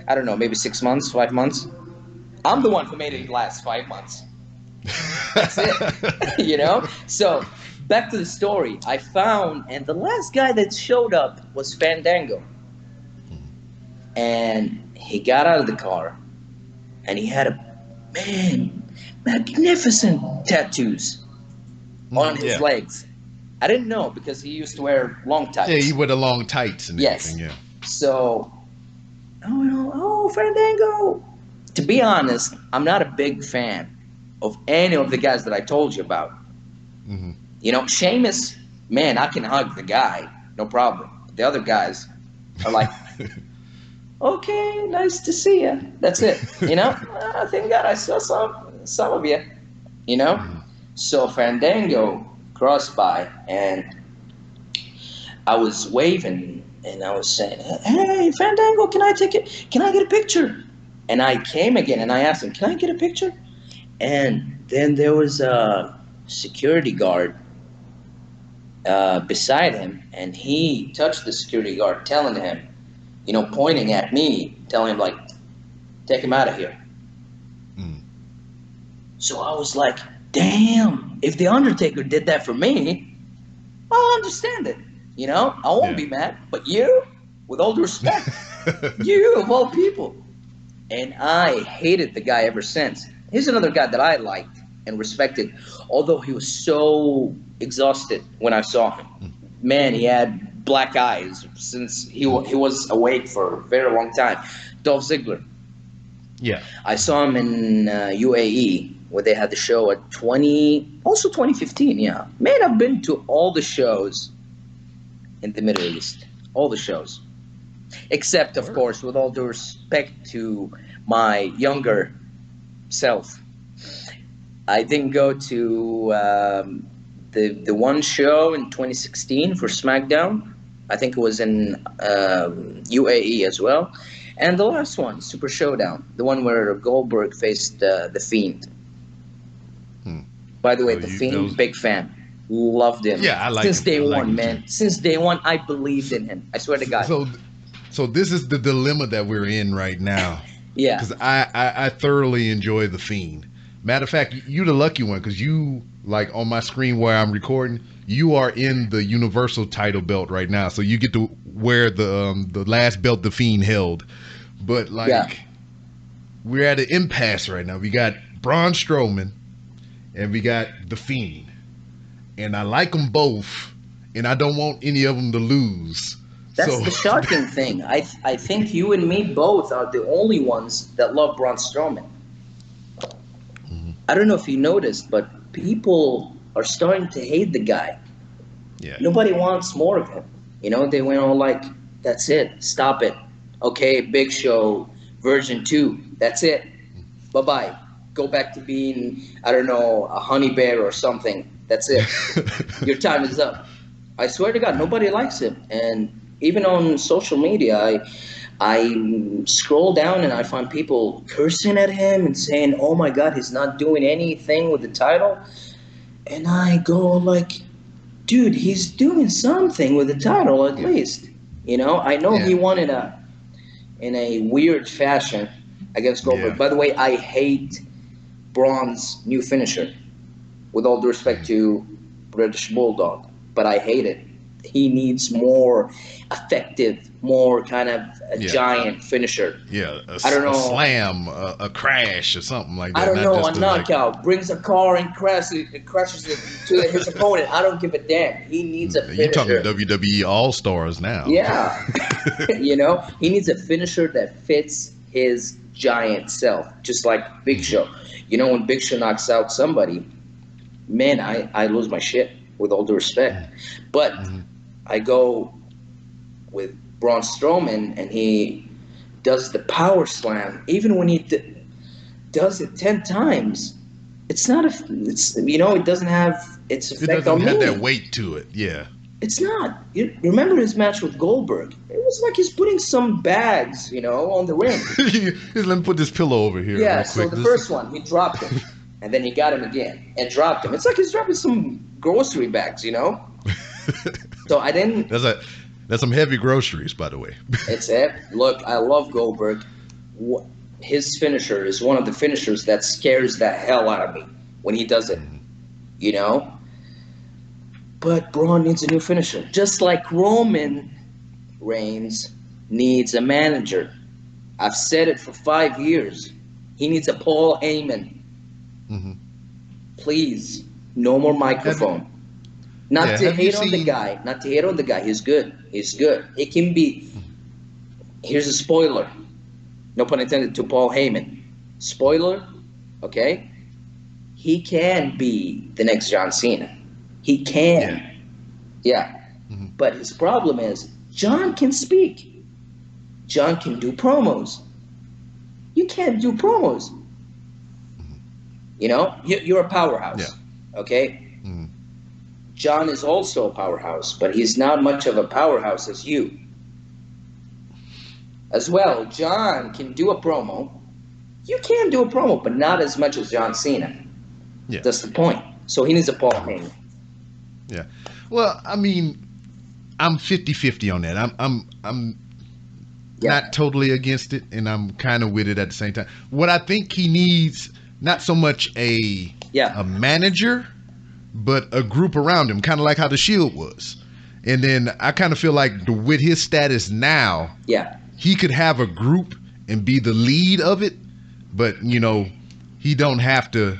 I don't know, maybe 6 months, 5 months. I'm the one who made it last 5 months. That's it. So back to the story. I found, and the last guy that showed up was Fandango. And he got out of the car, and he had magnificent tattoos on his legs. I didn't know because he used to wear long tights. Yeah, he wore the long tights and everything. Yeah. So. Oh, Fandango. To be honest, I'm not a big fan of any of the guys that I told you about. Seamus, man, I can hug the guy, no problem. The other guys are like, okay, nice to see you. That's it. Thank God I saw some of you. So Fandango crossed by, and I was waving and I was saying, "Hey, Fandango, can I take it? Can I get a picture?" And I came again and I asked him, "Can I get a picture?" And then there was a security guard beside him, and he touched the security guard, telling him, pointing at me, telling him like, "Take him out of here." Mm. So I was like, "Damn! If the Undertaker did that for me, I'll understand it. I won't be mad. But you, with all due respect, you of all people." And I hated the guy ever since. Here's another guy that I liked and respected, although he was so exhausted when I saw him. Man, he had black eyes since he was awake for a very long time. Dolph Ziggler. Yeah. I saw him in UAE where they had the show at 2015. Yeah, man, I've been to all the shows in the Middle East, all the shows, except of course, with all due respect to my younger self, I didn't go to the one show in 2016 for SmackDown. I think it was in UAE as well. And the last one, Super Showdown, the one where Goldberg faced the Fiend. By the way, the Fiend, big fan. Loved him. Yeah, I like Since him. day I like one, him man. too. Since day one, I believed in him. I swear to God. So this is the dilemma that we're in right now. Yeah. Because I thoroughly enjoy The Fiend. Matter of fact, you the lucky one, because you, like, on my screen where I'm recording, you are in the Universal title belt right now. So you get to wear the last belt The Fiend held. But, like, we're at an impasse right now. We got Braun Strowman and we got The Fiend. And I like them both, and I don't want any of them to lose. That's the shocking thing. I think you and me both are the only ones that love Braun Strowman. I don't know if you noticed, but people are starting to hate the guy. Yeah. Nobody wants more of him. They went all like, "That's it. Stop it. Okay, Big Show version 2. That's it. Bye-bye. Go back to being, I don't know, a honey bear or something. That's it. Your time is up." I swear to God, nobody likes him. And even on social media, I scroll down and I find people cursing at him and saying, "Oh my God, he's not doing anything with the title." And I go like, dude, he's doing something with the title at least. I know he won in a weird fashion against Goldberg. Yeah. By the way, I hate Braun's new finisher. With all due respect to British Bulldog, but I hate it. He needs more effective, more kind of a giant finisher. Yeah, I don't know. A slam, a crash, or something like that. I don't know, just a knockout, brings a car and crashes it to his opponent. I don't give a damn. He needs a finisher. You're talking WWE All-Stars now. Yeah. He needs a finisher that fits his giant self, just like Big Show. When Big Show knocks out somebody, man, I lose my shit, with all due respect. But I go with Braun Strowman, and he does the power slam. Even when he does it 10 times, it's not it doesn't have its effect on me. It doesn't have that weight to it, yeah. It's not. You remember his match with Goldberg? It was like he's putting some bags, on the ring. Let me put this pillow over here. Yeah, real quick. so the first one, he dropped him. And then he got him again and dropped him. It's like he's dropping some grocery bags, So I didn't. That's some heavy groceries, by the way. It's it. Look, I love Goldberg. His finisher is one of the finishers that scares the hell out of me when he does it. But Braun needs a new finisher, just like Roman Reigns needs a manager. I've said it for 5 years. He needs a Paul Heyman. Please, no more microphone. Not to hate on the guy. He's good. It can be. Here's a spoiler. No pun intended to Paul Heyman. Spoiler, okay? He can be the next John Cena. He can. Yeah. But his problem is John can speak. John can do promos. You can't do promos. You're a powerhouse, okay? John is also a powerhouse, but he's not much of a powerhouse as you. as well. John can do a promo. You can do a promo, but not as much as John Cena. Yeah. That's the point. So he needs a Paul Heyman. Yeah. Well, I mean, I'm 50-50 on that. I'm not totally against it, and I'm kind of with it at the same time. What I think he needs, not so much a manager, but a group around him, kind of like how the Shield was. And then I kind of feel like with his status now, he could have a group and be the lead of it, but he don't have to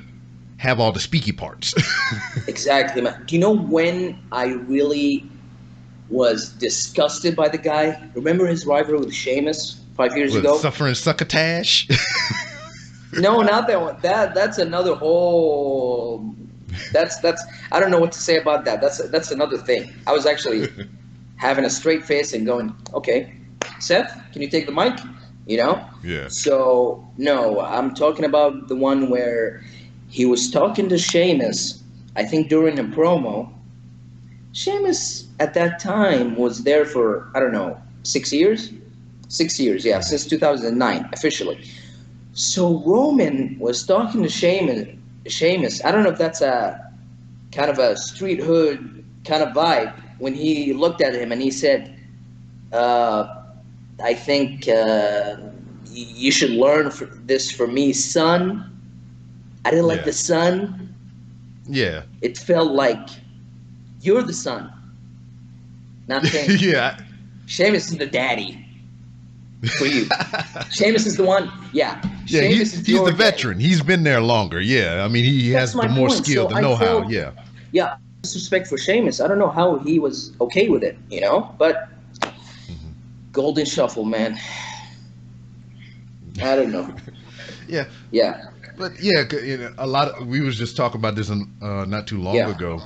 have all the speaky parts. Exactly, man. Do you know when I really was disgusted by the guy? Remember his rivalry with Sheamus 5 years ago? Suffering succotash? No, not that one. That's another whole. That's. I don't know what to say about that. That's another thing. I was actually having a straight face and going, okay, Seth, can you take the mic? Yeah. So no, I'm talking about the one where he was talking to Sheamus. I think during a promo. Sheamus at that time was there for, I don't know, 6 years? 6 years, yeah, since 2009, officially. So Roman was talking to Sheamus. I don't know if that's a kind of a street hood kind of vibe when he looked at him and he said, I think you should learn this from me, son. I didn't like the son. Yeah. It felt like you're the son. Not saying. Yeah. Sheamus is the daddy for you. Sheamus is the one. Yeah. Yeah, he's the veteran. He's been there longer. Yeah. I mean, he has the more skill, the know-how. Yeah. Yeah. Disrespect for Sheamus. I don't know how he was okay with it, but Golden Shuffle, man. I don't know. Yeah. Yeah. But yeah, a lot of, we was just talking about this not too long ago.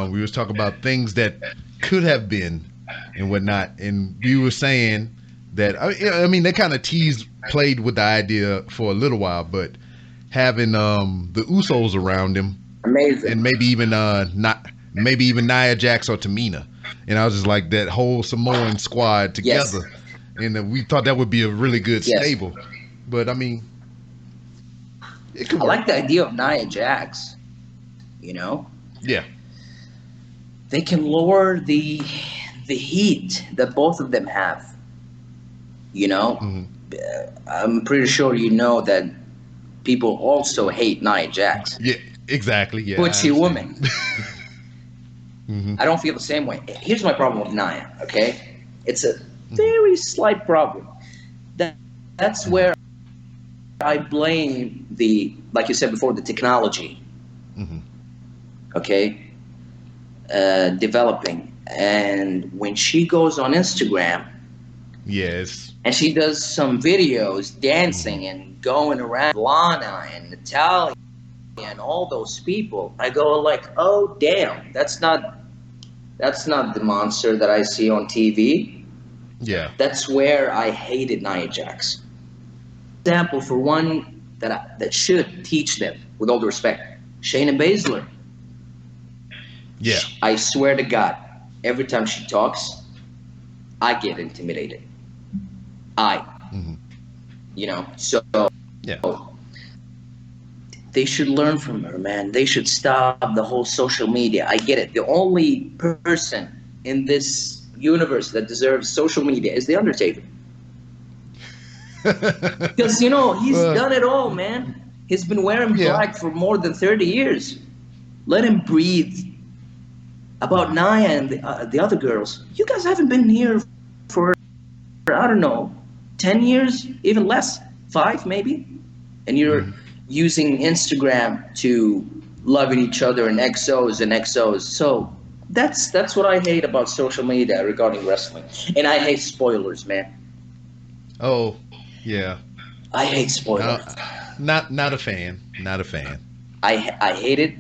We was talking about things that could have been and whatnot, and we were saying that I mean they kind of played with the idea for a little while, but having the Usos around him, amazing, and maybe even Nia Jax or Tamina, and I was just like that whole Samoan squad together, and we thought that would be a really good stable. But I mean. I like the idea of Nia Jax, Yeah. They can lower the heat that both of them have, I'm pretty sure that people also hate Nia Jax. Yeah, exactly, yeah. Butchy woman. I don't feel the same way. Here's my problem with Nia, okay? It's a very slight problem. That's where I blame like you said before, the technology. Okay, developing, and when she goes on Instagram, and she does some videos dancing and going around Lana and Natalia and all those people, I go like, oh damn, that's not the monster that I see on TV. Yeah, that's where I hated Nia Jax. Example for one that should teach them, with all due respect, Shayna Baszler. Yeah. I swear to God, every time she talks, I get intimidated. So they should learn from her, man. They should stop the whole social media. I get it. The only person in this universe that deserves social media is The Undertaker. Because, he's done it all, man. He's been wearing black for more than 30 years. Let him breathe. About Nia and the other girls, you guys haven't been here for, I don't know, 10 years, even less, 5 maybe? And you're using Instagram to loving each other and XOs. So that's what I hate about social media regarding wrestling. And I hate spoilers, man. Oh, yeah. I hate spoilers. Not a fan. Not a fan. I hate it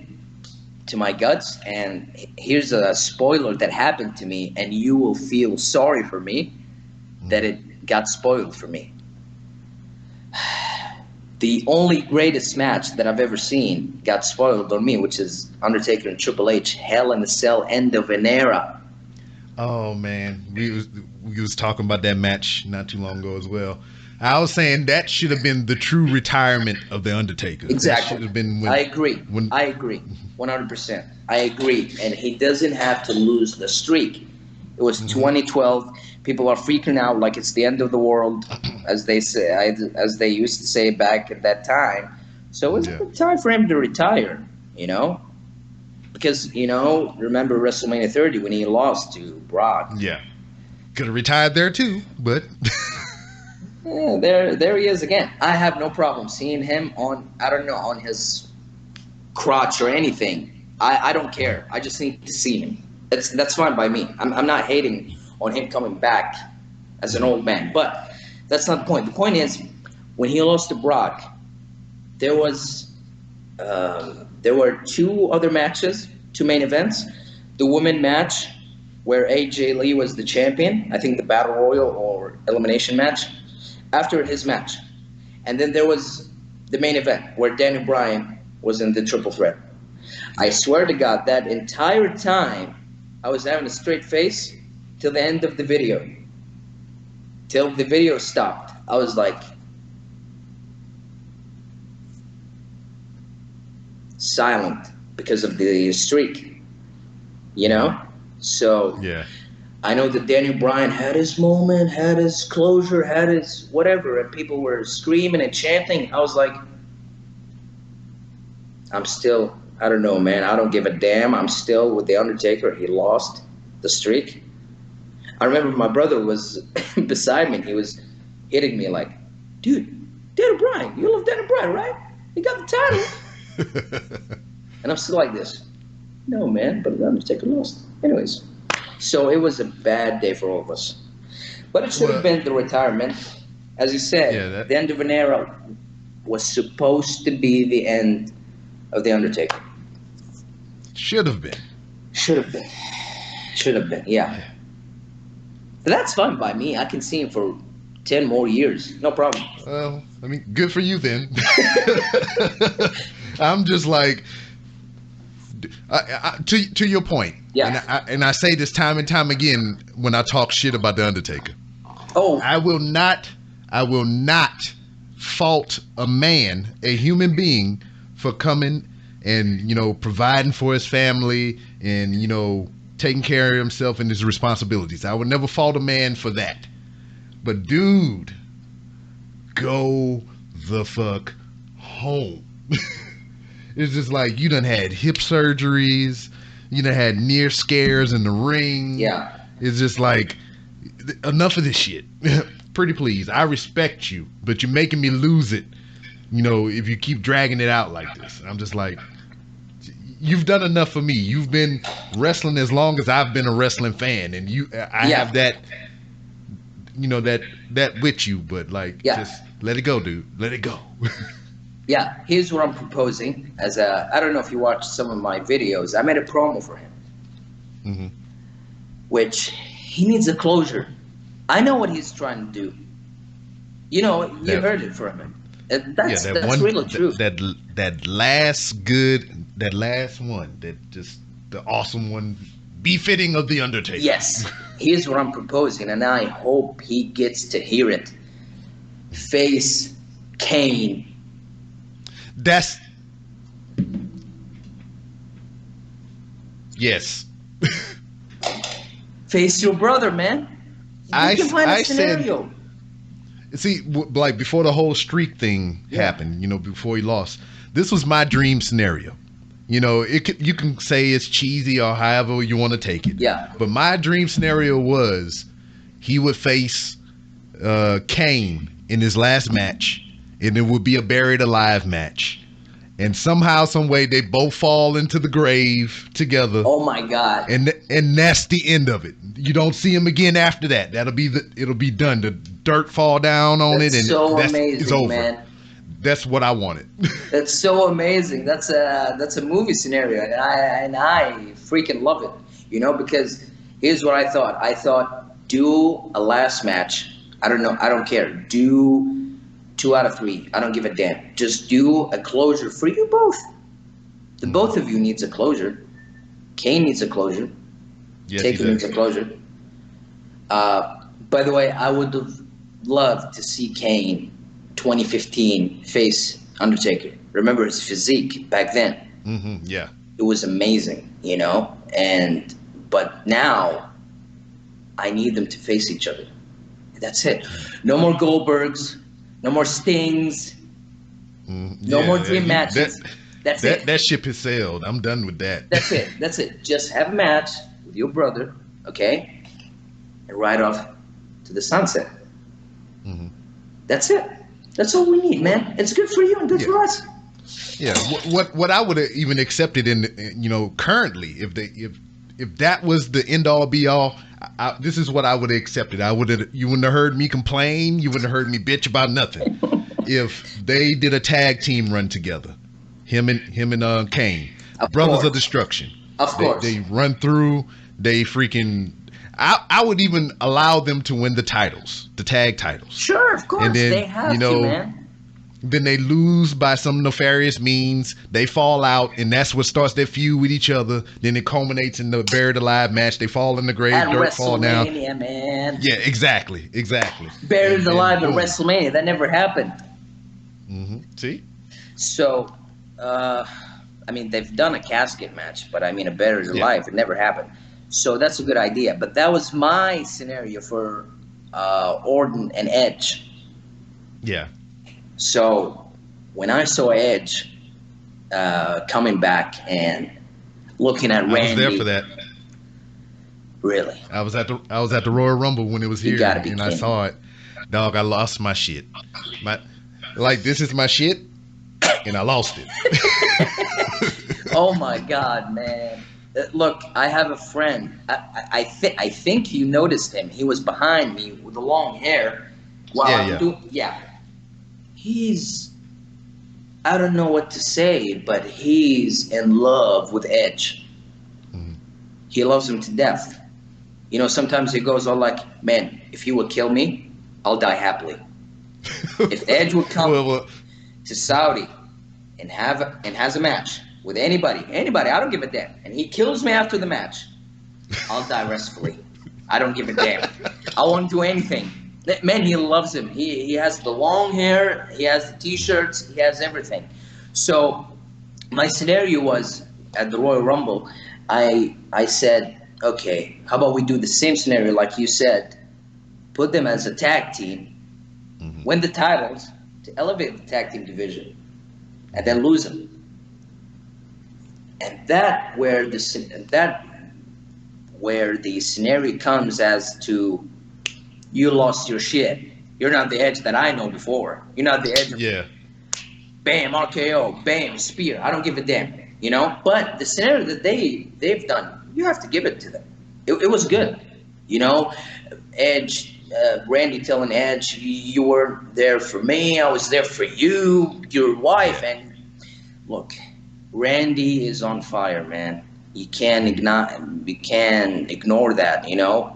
to my guts. And here's a spoiler that happened to me, and you will feel sorry for me that it got spoiled for me. The only greatest match that I've ever seen got spoiled on me, which is Undertaker and Triple H, Hell in a Cell, end of an era. Oh man, we was talking about that match not too long ago as well. I was saying that should have been the true retirement of the Undertaker. That Exactly. should have been I agree. when I agree. 100%. I agree. And he doesn't have to lose the streak. It was 2012. People are freaking out like it's the end of the world, as they say, as they used to say back at that time. So it's Yeah. time for him to retire. You know, because remember WrestleMania 30 when he lost to Brock. yeah, could have retired there too, but Yeah, there he is again. I have no problem seeing him on, I don't know, on his crotch or anything. I don't care. I just need to see him. That's fine by me. I'm not hating on him coming back as an old man, but that's not the point. The point is, when he lost to Brock, there were two other matches, two main events. The women match, where AJ Lee was the champion. I think the Battle Royal or Elimination match. After his match, and then there was the main event where Daniel Bryan was in the triple threat. I swear to God, that entire time I was having a straight face till the end of the video. Till the video stopped, I was like silent because of the streak, So yeah, I know that Daniel Bryan had his moment, had his closure, had his whatever, and people were screaming and chanting. I was like, I don't know, man. I don't give a damn. I'm still with The Undertaker. He lost the streak. I remember my brother was beside me, and he was hitting me like, dude, Daniel Bryan, you love Daniel Bryan, right? He got the title. And I'm still like this. No, man, but The Undertaker lost. Anyways. So it was a bad day for all of us. But it should have been the retirement. As you said, the end of an era was supposed to be the end of The Undertaker. should have been. Should have been. Should have been, yeah. But that's fine by me. I can see him for 10 more years. No problem. Well, I mean, good for you then. I'm just like, to your point. Yeah. And I say this time and time again when I talk shit about the Undertaker. Oh, I will not fault a man, a human being, for coming and providing for his family and taking care of himself and his responsibilities. I would never fault a man for that. But dude, go the fuck home. It's just like you done had hip surgeries, you done had near scares in the ring. yeah. It's just like, enough of this shit. Pretty please, I respect you, but you're making me lose it. If you keep dragging it out like this. I'm just like, you've done enough for me. You've been wrestling as long as I've been a wrestling fan, and I have that, that with you. But just let it go, dude. Let it go. Yeah, here's what I'm proposing. I don't know if you watched some of my videos. I made a promo for him, which he needs a closure. I know what he's trying to do. You heard it from him. That's really true. That last one, the awesome one, befitting of the Undertaker. Yes, here's what I'm proposing, and I hope he gets to hear it. Face Kane. That's yes. Face your brother, man. You can find a scenario. See, like before the whole streak thing happened, before he lost, this was my dream scenario. You can say it's cheesy or however you want to take it. Yeah. But my dream scenario was he would face Kane in his last match, and it would be a buried alive match. And somehow, some way, they both fall into the grave together. Oh my God! And that's the end of it. You don't see him again after that. It'll be done. The dirt fall down on it, and so amazing, it's over. Man. That's what I wanted. That's so amazing. That's a movie scenario, and I freaking love it. Because here's what I thought. I thought, do a last match. I don't know. I don't care. Do 2 out of 3. I don't give a damn. Just do a closure for you both. The both of you needs a closure. Kane needs a closure. Yes, Taker needs a closure. By the way, I would have loved to see Kane 2015 face Undertaker. Remember his physique back then? Yeah. It was amazing, you know. But now I need them to face each other. That's it. No more Goldbergs. No more Stings. No more dream matches. That's it. That ship has sailed. I'm done with that. That's it. That's it. Just have a match with your brother, okay, and ride off to the sunset. That's it. That's all we need, man. It's good for you and good for us. Yeah. What I would have even accepted currently if that was the end all be all. This is what I would have accepted. You wouldn't have heard me complain. You wouldn't have heard me bitch about nothing. If they did a tag team run together, him and Kane, Brothers of Destruction. Of course, they run through. They freaking. I would even allow them to win the titles, the tag titles. Sure, of course, and then, they have to, man. Then they lose by some nefarious means. They fall out, and that's what starts their feud with each other. Then it culminates in the buried alive match. They fall in the grave, at dirt fall down. WrestleMania, man. Yeah, exactly. Buried alive at WrestleMania. That never happened. See? So, I mean, they've done a casket match, but I mean, a buried alive. It never happened. So that's a good idea. But that was my scenario for Orton and Edge. Yeah. So when I saw Edge coming back and looking at Randy, I was there for that. Really? I was at the Royal Rumble when it was here, gotta be and kidding. I saw it. Dog, I lost my shit. This is my shit, and I lost it. Oh my God, man! Look, I have a friend. I think you noticed him. He was behind me with the long hair. He's, I don't know what to say, but he's in love with Edge. He loves him to death. You know, sometimes he goes all like, man, if you would kill me, I'll die happily. If Edge would come to Saudi and has a match with anybody, I don't give a damn, and he kills me after the match, I'll die restfully. I don't give a damn. I won't do anything. Man, he loves him. He has the long hair. He has the T-shirts. He has everything. So my scenario was at the Royal Rumble. I said, okay, how about we do the same scenario like you said, put them as a tag team, win the titles to elevate the tag team division, and then lose them. And that where the scenario comes as to, you lost your shit. You're not the Edge that I know before. You're not the Edge. Bam, RKO, bam, spear. I don't give a damn, you know. But the scenario that they've done, you have to give it to them. It was good, you know. Edge, Randy telling Edge, you were there for me. I was there for you, your wife, and look, Randy is on fire, man. You can't ignore that, you know.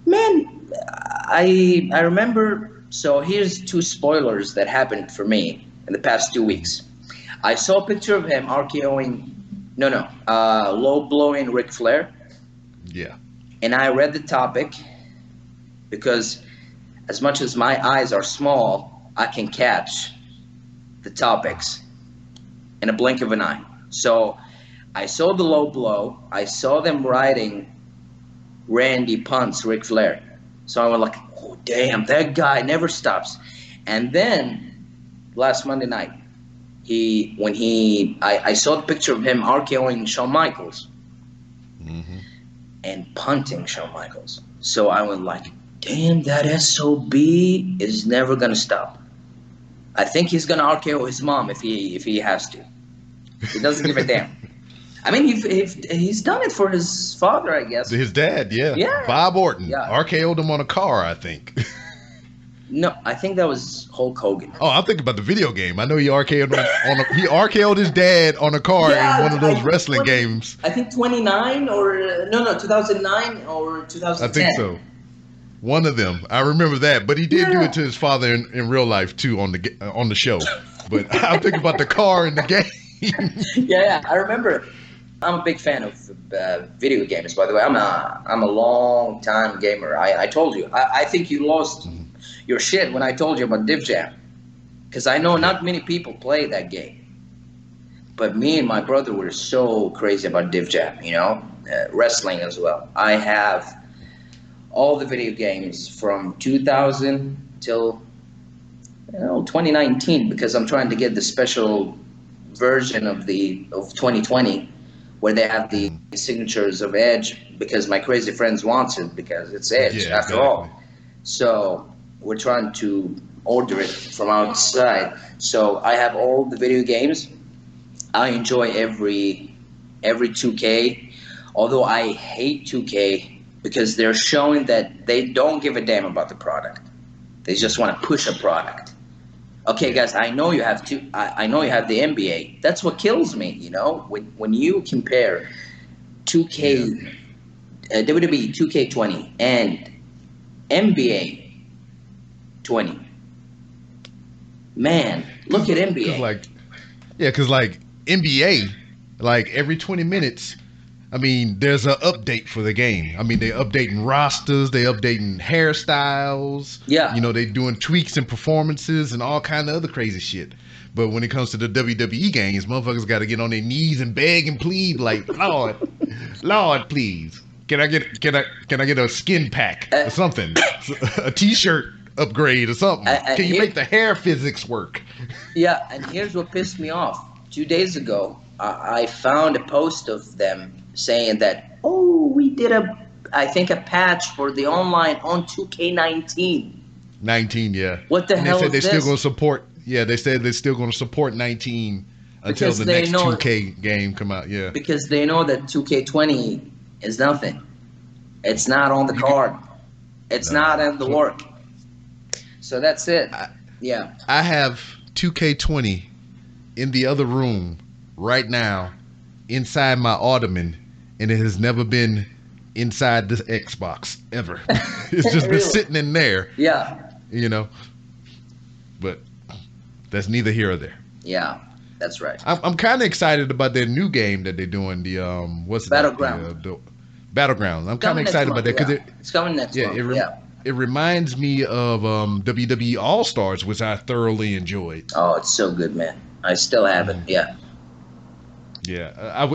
Man, I remember, so here's 2 spoilers that happened for me in the past 2 weeks. I saw a picture of him RKOing, low blowing Ric Flair. Yeah. And I read the topic because as much as my eyes are small, I can catch the topics in a blink of an eye. So I saw the low blow. I saw them riding Randy punts Ric Flair. So I was like, oh, damn, that guy never stops. And then last Monday night, I saw the picture of him RKOing Shawn Michaels and punting Shawn Michaels. So I was like, damn, that SOB is never going to stop. I think he's going to RKO his mom if he has to. He doesn't give a damn. I mean, he's done it for his father, I guess. His dad, yeah. Bob Orton. Yeah. RKO'd him on a car, I think. No, I think that was Hulk Hogan. Oh, I'm thinking about the video game. I know he RKO'd his dad on a car in one of those wrestling games. I think 2009 or 2009 or 2010. I think so. One of them. I remember that, but he did do it to his father in real life too on the show. But I'm thinking about the car in the game. Yeah, I remember. I'm a big fan of video games. By the way, I'm a long time gamer. I told you. I think you lost your shit when I told you about Div Jam, because I know not many people play that game. But me and my brother were so crazy about Div Jam, wrestling as well. I have all the video games from 2000 till 2019, because I'm trying to get the special version of 2020 where they have the signatures of Edge, because my crazy friends wants it because it's Edge after all. So we're trying to order it from outside. So I have all the video games. I enjoy every 2K, although I hate 2K because they're showing that they don't give a damn about the product. They just want to push a product. Okay, guys, I know you have I know you have the NBA. That's what kills me, when you compare 2K, WWE 2K20 and NBA 20. Man, look at NBA. Because NBA, every 20 minutes, there's an update for the game. They're updating rosters, they're updating hairstyles. Yeah. They're doing tweaks and performances and all kind of other crazy shit. But when it comes to the WWE games, motherfuckers got to get on their knees and beg and plead, Lord, please, can I get a skin pack or something, a T-shirt upgrade or something? Can you make the hair physics work? Yeah, and here's what pissed me off. 2 days ago, I found a post of them saying that, we did a patch for the online on 2K19. 19, yeah. What the hell is they this? Still going to support. Yeah, they said they're still going to support 19 until the next 2K game come out. Yeah, because they know that 2K20 is nothing. It's not on the card. It's not in the work. So that's it. I have 2K20 in the other room right now, inside my ottoman, and it has never been inside this Xbox ever. It's just been sitting in there. Yeah. But that's neither here or there. Yeah, that's right. I'm kind of excited about their new game that they're doing. The Battleground. The Battleground. I'm kind of excited about that because it's coming next month. It reminds me of WWE All Stars, which I thoroughly enjoyed. Oh, it's so good, man. I still have it. Yeah. Yeah,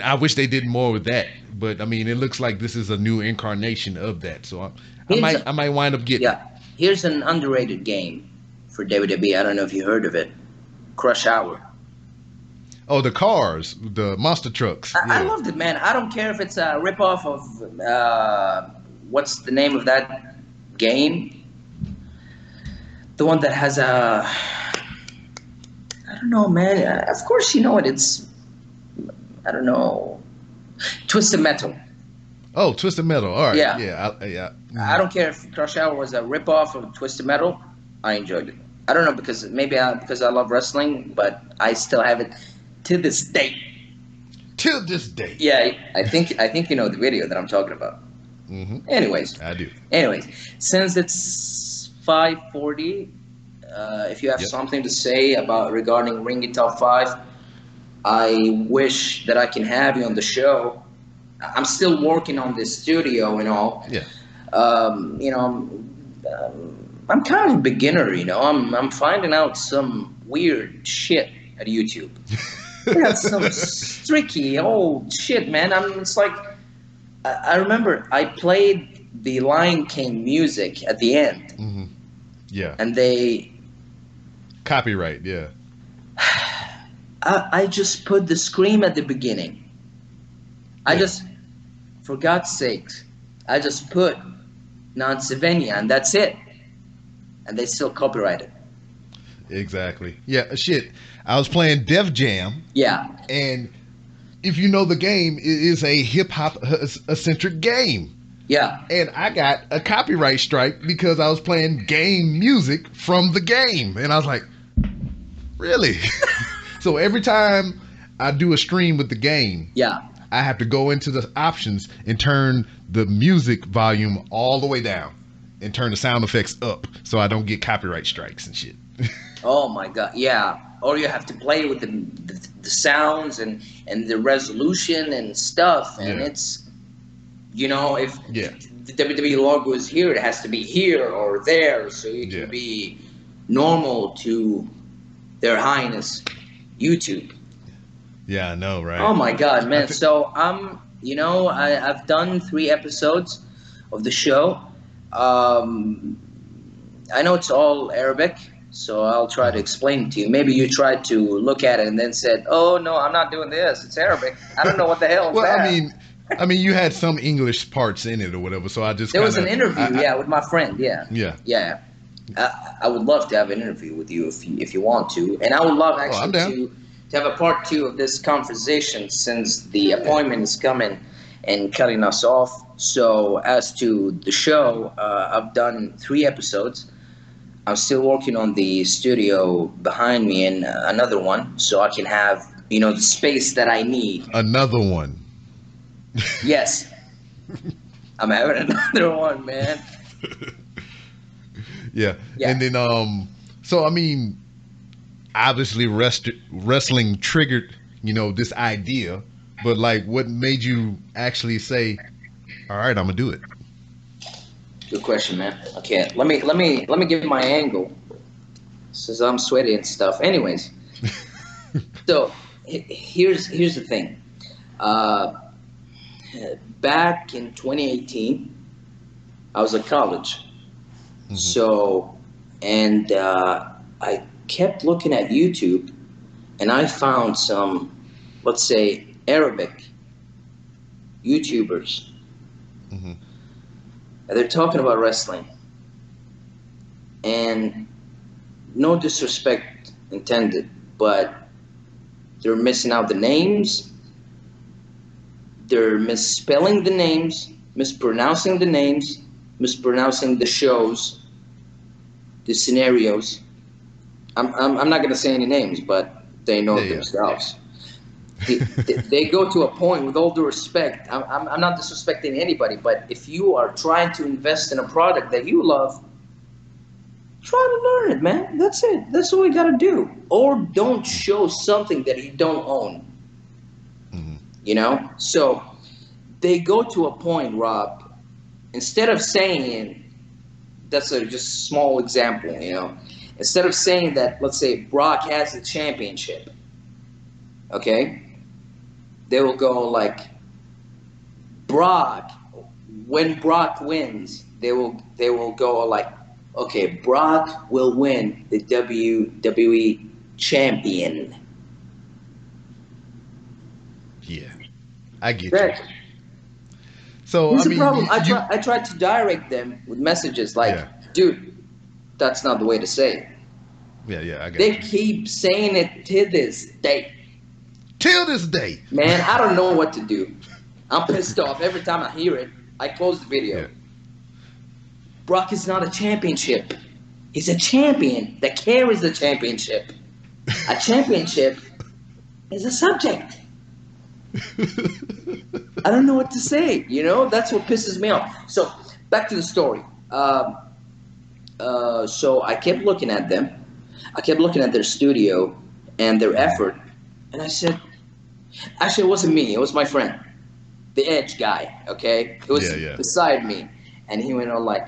I wish they did more with that. But it looks like this is a new incarnation of that. So I might wind up getting. Yeah. Here's an underrated game for WWE. I don't know if you heard of it. Crush Hour. Oh, the cars, the monster trucks. I loved it, man. I don't care if it's a ripoff of what's the name of that game? The one that has I don't know, man. Of course you know it. It's, I don't know, Twisted Metal. Oh, Twisted Metal. All right. Yeah. Yeah. I don't care if Crush Hour was a ripoff of Twisted Metal. I enjoyed it. I don't know, because because I love wrestling, but I still have it to this day. Till this day. Yeah, I think you know the video that I'm talking about. Mm-hmm. Anyways. I do. Anyways, since it's 5:40, if you have something to say regarding Ring It Top 5, I wish that I can have you on the show. I'm still working on this studio and all. Yeah. I'm kind of a beginner, I'm finding out some weird shit at YouTube. I got some tricky old shit, man. It's like, I remember I played the Lion King music at the end. Mm-hmm. Yeah. And they... Copyright, yeah. I just put the scream at the beginning. For God's sakes, I just put non-Savenia, and that's it. And they still copyright it. Exactly. Yeah, shit. I was playing Def Jam. Yeah. And if you know the game, it is a hip-hop eccentric game. Yeah. And I got a copyright strike because I was playing game music from the game. And I was like, really? So every time I do a stream with the game, I have to go into the options and turn the music volume all the way down and turn the sound effects up so I don't get copyright strikes and shit. Oh my God. Yeah. Or you have to play with the the sounds and the resolution and stuff, and Yeah. it's, you know, if Yeah. the WWE logo is here, it has to be here or there, so it Yeah. can be normal to Their Highness YouTube. Yeah, I know, right? Oh my God, I man! thi- So I've done 3 episodes of the show. Um, I know it's all Arabic, so I'll try to explain to you. Maybe you tried to look at it and then said, "Oh no, I'm not doing this. It's Arabic. I don't know what the hell is well, that." I mean, you had some English parts in it or whatever, so I just There kind was an interview, yeah, with my friend. Yeah, yeah. yeah. I would love to have an interview with you if you want to, and I would love Oh, I'm actually down. to have a part 2 of this conversation since the appointment is coming and cutting us off. So as to the show, I've done 3 episodes. I'm still working on the studio behind me and another one, so I can have the space that I need. Another one. Yes, I'm having another one, man. Yeah. Yeah. And then so I mean, obviously wrestling triggered, this idea, but like what made you actually say, "All right, I'm going to do it." Good question, man. Okay, let me give my angle, since I'm sweaty and stuff. Anyways, so here's the thing. Back in 2018, I was at college. So, and I kept looking at YouTube, and I found some, let's say, Arabic YouTubers. Mhm. And they're talking about wrestling. And no disrespect intended, but they're missing out the names. They're misspelling the names, mispronouncing the names, mispronouncing the shows, the scenarios. I'm not going to say any names, but they know Yeah. themselves. They go to a point, with all due respect, I'm not disrespecting anybody, but if you are trying to invest in a product that you love, try to learn it, man. That's it. That's all you got to do. Or don't show something that you don't own. Mhm. So they go to a point, Rob, instead of saying, that's a just small example, instead of saying that, let's say Brock has the championship, okay, they will go like, Brock, when Brock wins, they will go like, okay, Brock will win the WWE champion. Yeah. I get you. Exactly. So Here's I mean, the problem. you I tried to direct them with messages like, Yeah. dude, that's not the way to say it. yeah, I got They you. keep saying it to this day. Till this day. Man, I don't know what to do. I'm pissed off every time I hear it. I close the video. Yeah. Brock is not a championship. He's a champion that carries the championship. A championship is a subject. I don't know what to say. That's what pisses me off. So back to the story. So I kept looking at them. I kept looking at their studio and their effort, and I said, actually, it wasn't me. It was my friend, the Edge guy. Okay, it was Yeah. beside me, and he went on like,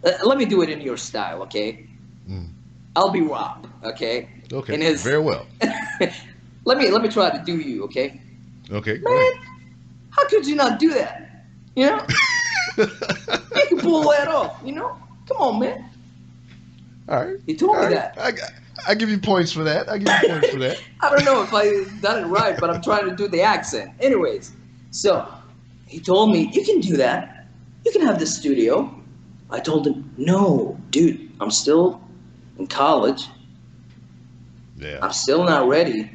"Let me do it in your style, okay? Mm. I'll be Rob, okay? Okay. In his, Very well. let me try to do you, okay? Okay. Go Man, how could you not do that? You can pull that off. Come on, man." All right. He told me All that. I give you points for that. I give you points for that. I don't know if I done it right, but I'm trying to do the accent. Anyways, so he told me, "You can do that. You can have this studio." I told him, "No, dude, I'm still in college. Yeah. I'm still not ready,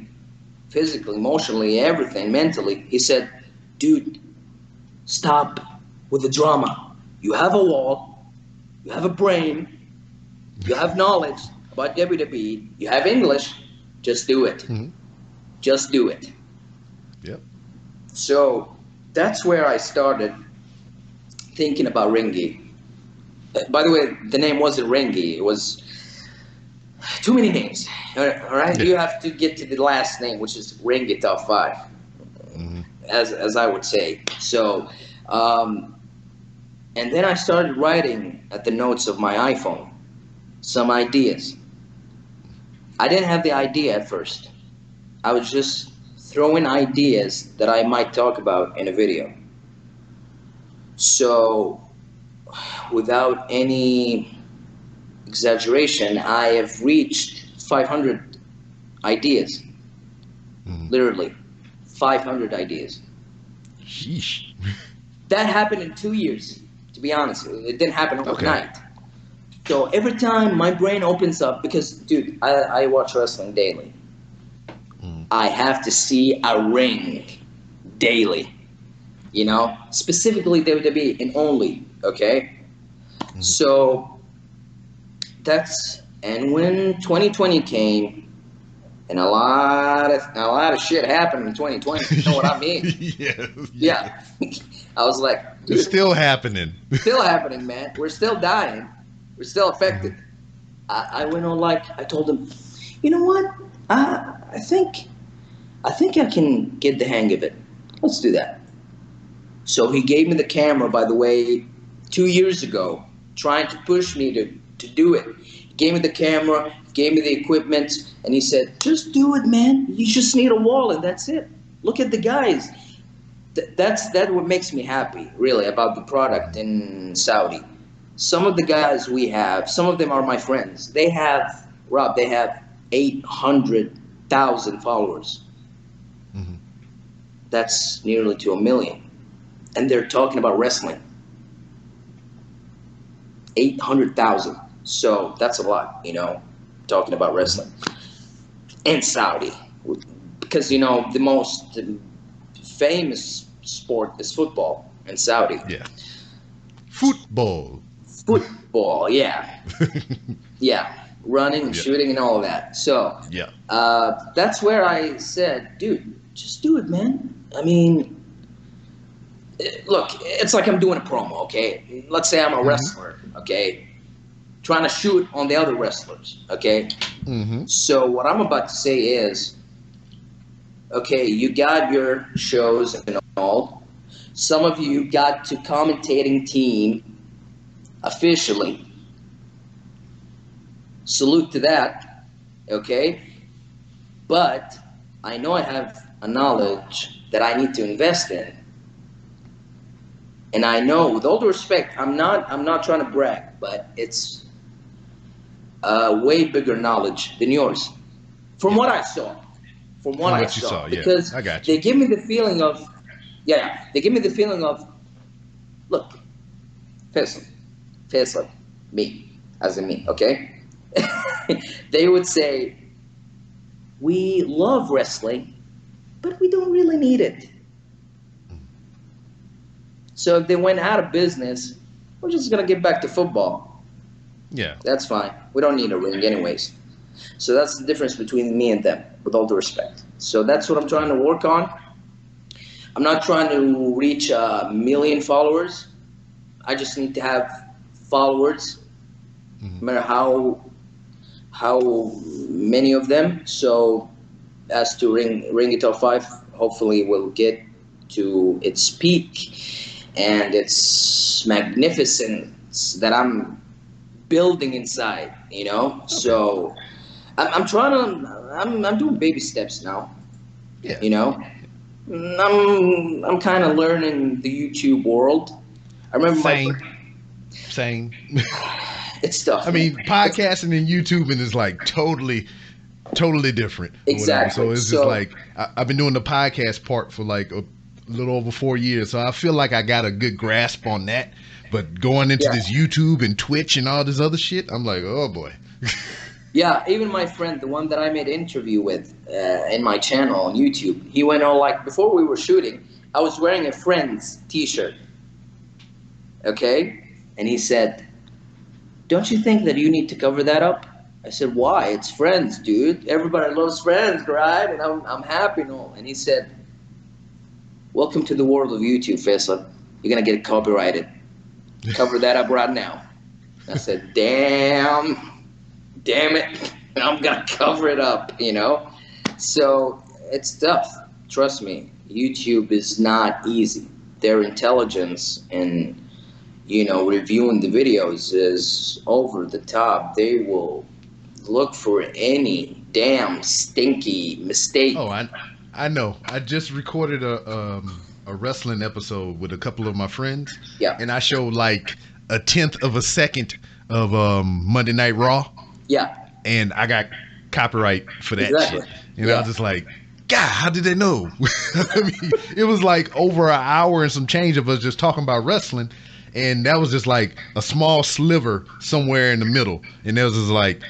physically, emotionally, everything, mentally." He said, "Dude, stop with the drama. You have a wall. You have a brain. You have knowledge about WWE. You have English. Just do it. Mhm. Just do it." Yep. So that's where I started thinking about Ringy. By the way, the name wasn't Ringy. It was Too many names. All right, Yeah. you have to get to the last name, which is Ring It Top 5, as I would say. So, and then I started writing at the notes of my iPhone some ideas. I didn't have the idea at first. I was just throwing ideas that I might talk about in a video. So, without any exaggeration, I have reached 500 ideas. Literally, 500 ideas. Sheesh. That happened in 2 years, to be honest. It didn't happen Okay. overnight. So every time my brain opens up, because, dude, I watch wrestling daily. I have to see a ring daily. You know, specifically WWE and only, okay? So and when 2020 came, and a lot of shit happened in 2020. You know what I mean? Yeah. I was like, It's still happening. still happening, man. We're still dying. We're still affected. I went on, like, I told him, you know what? I think I can get the hang of it. Let's do that. So he gave me the camera, by the way, 2 years ago, trying to push me to do it. He gave me the camera, gave me the equipment, and he said, just do it, man. You just need a wall, and that's it. Look at the guys. That's what makes me happy, really, about the product in Saudi. Some of the guys we have, some of them are my friends. They have 800,000 followers. That's nearly to 1 million. And they're talking about wrestling. 800,000. So that's a lot, you know, talking about wrestling. And Saudi. Because, you know, the most famous sport is football in Saudi. Yeah. Football. Football, yeah. Yeah. Running and shooting and all of that. So Yeah. that's where I said, dude, just do it, man. I mean, look, it's like I'm doing a promo, okay? Let's say I'm a wrestler, okay? Trying to shoot on the other wrestlers, okay? So what I'm about to say is, okay, you got your shows and all. Some of you got to commentating team officially. Salute to that, okay? But I know I have a knowledge that I need to invest in. And I know, with all due respect, I'm not trying to brag, but it's a way bigger knowledge than yours. From what I saw. From what you I saw. yeah. Because I got you. they give me the feeling of, they give me the feeling of, look, Faisal, me, as in me, okay? They would say, we love wrestling, but we don't really need it. So if they went out of business, we're just going to get back to football. Yeah. That's fine. We don't need a ring anyways. So that's the difference between me and them, with all due respect. So that's what I'm trying to work on. I'm not trying to reach 1 million followers. I just need to have followers, no matter how many of them. So as to Ring It Top 5, hopefully we'll get to its peak and its magnificence that I'm building inside, you know? So I'm trying to, I'm doing baby steps now, you know? I'm kind of learning the YouTube world. I remember Same. It's tough. I mean, podcasting and YouTubing is like totally different. Exactly. So it's just like I've been doing the podcast part for like a little over 4 years, so I feel like I got a good grasp on that. But going into this YouTube and Twitch and all this other shit, I'm like, oh boy. Yeah, even my friend, the one that I made an interview with in my channel on YouTube, he went on, like, before we were shooting, I was wearing a Friends t-shirt. Okay? And he said, don't you think that you need to cover that up? I said, why? It's Friends, dude. Everybody loves Friends, right? And I'm happy and all. And he said, welcome to the world of YouTube, Faisal. You're going to get it copyrighted. Cover that up right now. I said, damn it. and I'm gonna cover it up, So it's tough. Trust me, YouTube is not easy. Their intelligence in reviewing the videos is over the top. They will look for any damn stinky mistake. Oh, I know. I just recorded a wrestling episode with a couple of my friends, Yeah, and I showed like a tenth of a second of Monday Night Raw, yeah, and I got copyright for that exactly. shit. And I Yeah. was just like, God, how did they know? I mean, it was like over an hour and some change of us just talking about wrestling, and that was just like a small sliver somewhere in the middle, and it was just like,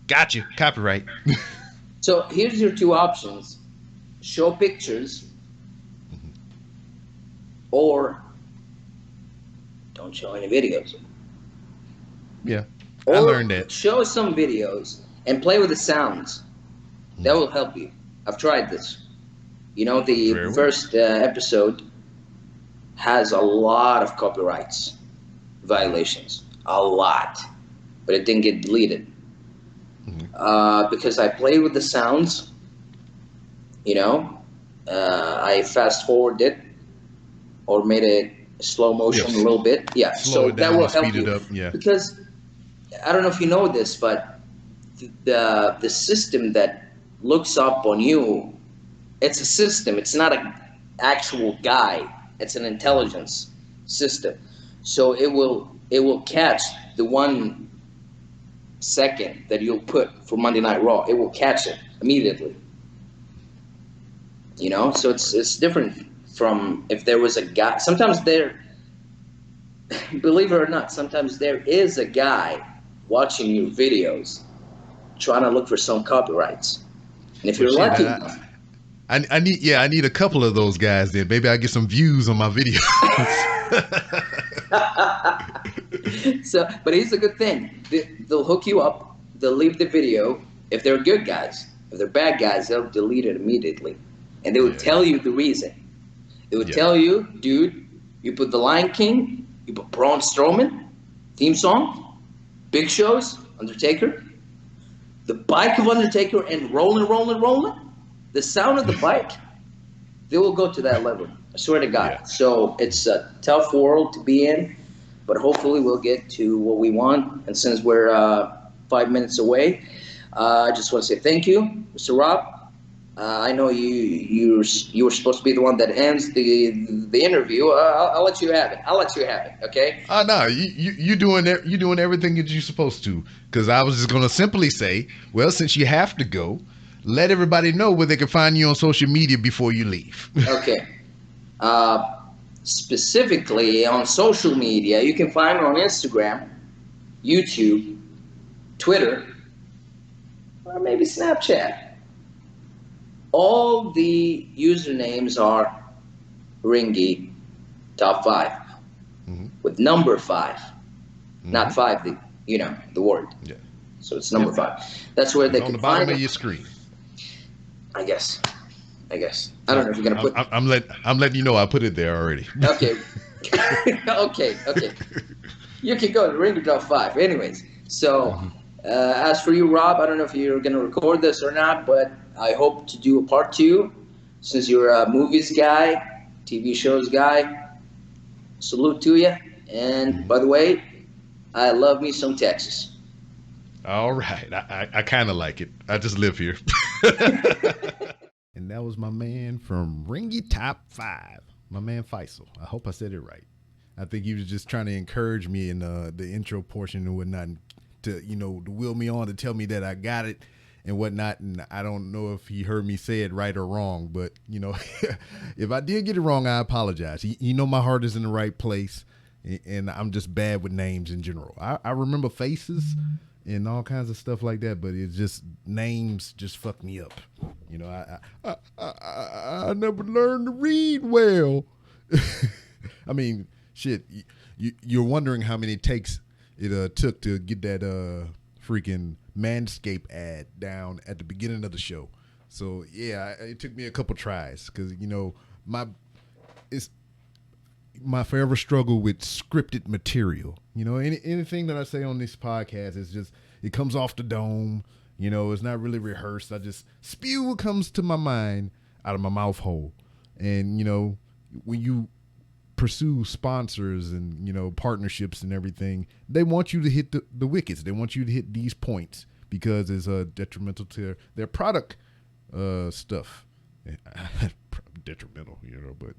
gotcha, copyright. So here's your two options: show pictures, or don't show any videos. Yeah, Or I learned that. show some videos and play with the sounds. That will help you. I've tried this. The Very well. first episode has a lot of copyrights violations, a lot, but it didn't get deleted because I played with the sounds. I fast forwarded it or made it slow motion Yes. a little bit. Yeah, Slow so it that down will and help speed it you up. Yeah. because I don't know if you know this, but the system that looks up on you, it's a system. It's not an actual guy. It's an intelligence system. So it will catch the 1 second that you'll put for Monday Night Raw. It will catch it immediately. So it's different from if there was a guy. Sometimes believe it or not, sometimes there is a guy watching your videos trying to look for some copyrights. And if Well, you're shit, lucky, I need a couple of those guys then. Maybe I get some views on my video. but here's the good thing: they'll hook you up. They'll leave the video. If they're good guys, if they're bad guys, they'll delete it immediately, and they will tell you the reason. They would tell you, dude, you put The Lion King, you put Braun Strowman theme song, Big Show's Undertaker, the bike of Undertaker, and rolling. The sound of the bike, they will go to that level. I swear to God. Yeah. So it's a tough world to be in, but hopefully we'll get to what we want. And since we're 5 minutes away, I just want to say thank you, Mr. Rob. I know you were supposed to be the one that ends the interview. I'll let you have it. Okay. No, you doing everything that you're supposed to. Because I was just gonna simply say, well, since you have to go, let everybody know where they can find you on social media before you leave. Okay. Specifically on social media, you can find me on Instagram, YouTube, Twitter, or maybe Snapchat. All the usernames are Ringy Top 5 with number 5, not 5. The word. Yeah. So it's number 5. That's where they on can the bottom find of it. your screen. I guess. I don't know if you're gonna put. I'm letting you know I put it there already. Okay. okay. You can go to Ringy Top 5. Anyways, so as for you, Rob, I don't know if you're gonna record this or not, but I hope to do a part 2 since you're a movies guy, TV shows guy. Salute to you. And by the way, I love me some Texas. All right. I kind of like it. I just live here. And that was my man from Ringy Top 5, my man Faisal. I hope I said it right. I think he was just trying to encourage me in the intro portion and whatnot to wheel me on to tell me that I got it and whatnot. And I don't know if he heard me say it right or wrong, but if I did get it wrong, I apologize. My heart is in the right place, and I'm just bad with names in general. I remember faces and all kinds of stuff like that, but it's just names just fuck me up. I never learned to read well. I mean, shit. You're wondering how many takes it took to get that freaking Manscaped ad down at the beginning of the show. So yeah, it took me a couple tries because my forever struggle with scripted material. Anything that I say on this podcast is just, it comes off the dome You know, it's not really rehearsed. I just spew what comes to my mind out of my mouth hole. And, you know, when you pursue sponsors and, you know, partnerships and everything, they want you to hit the wickets. They want you to hit these points because it's detrimental to their product stuff. Detrimental, you know, but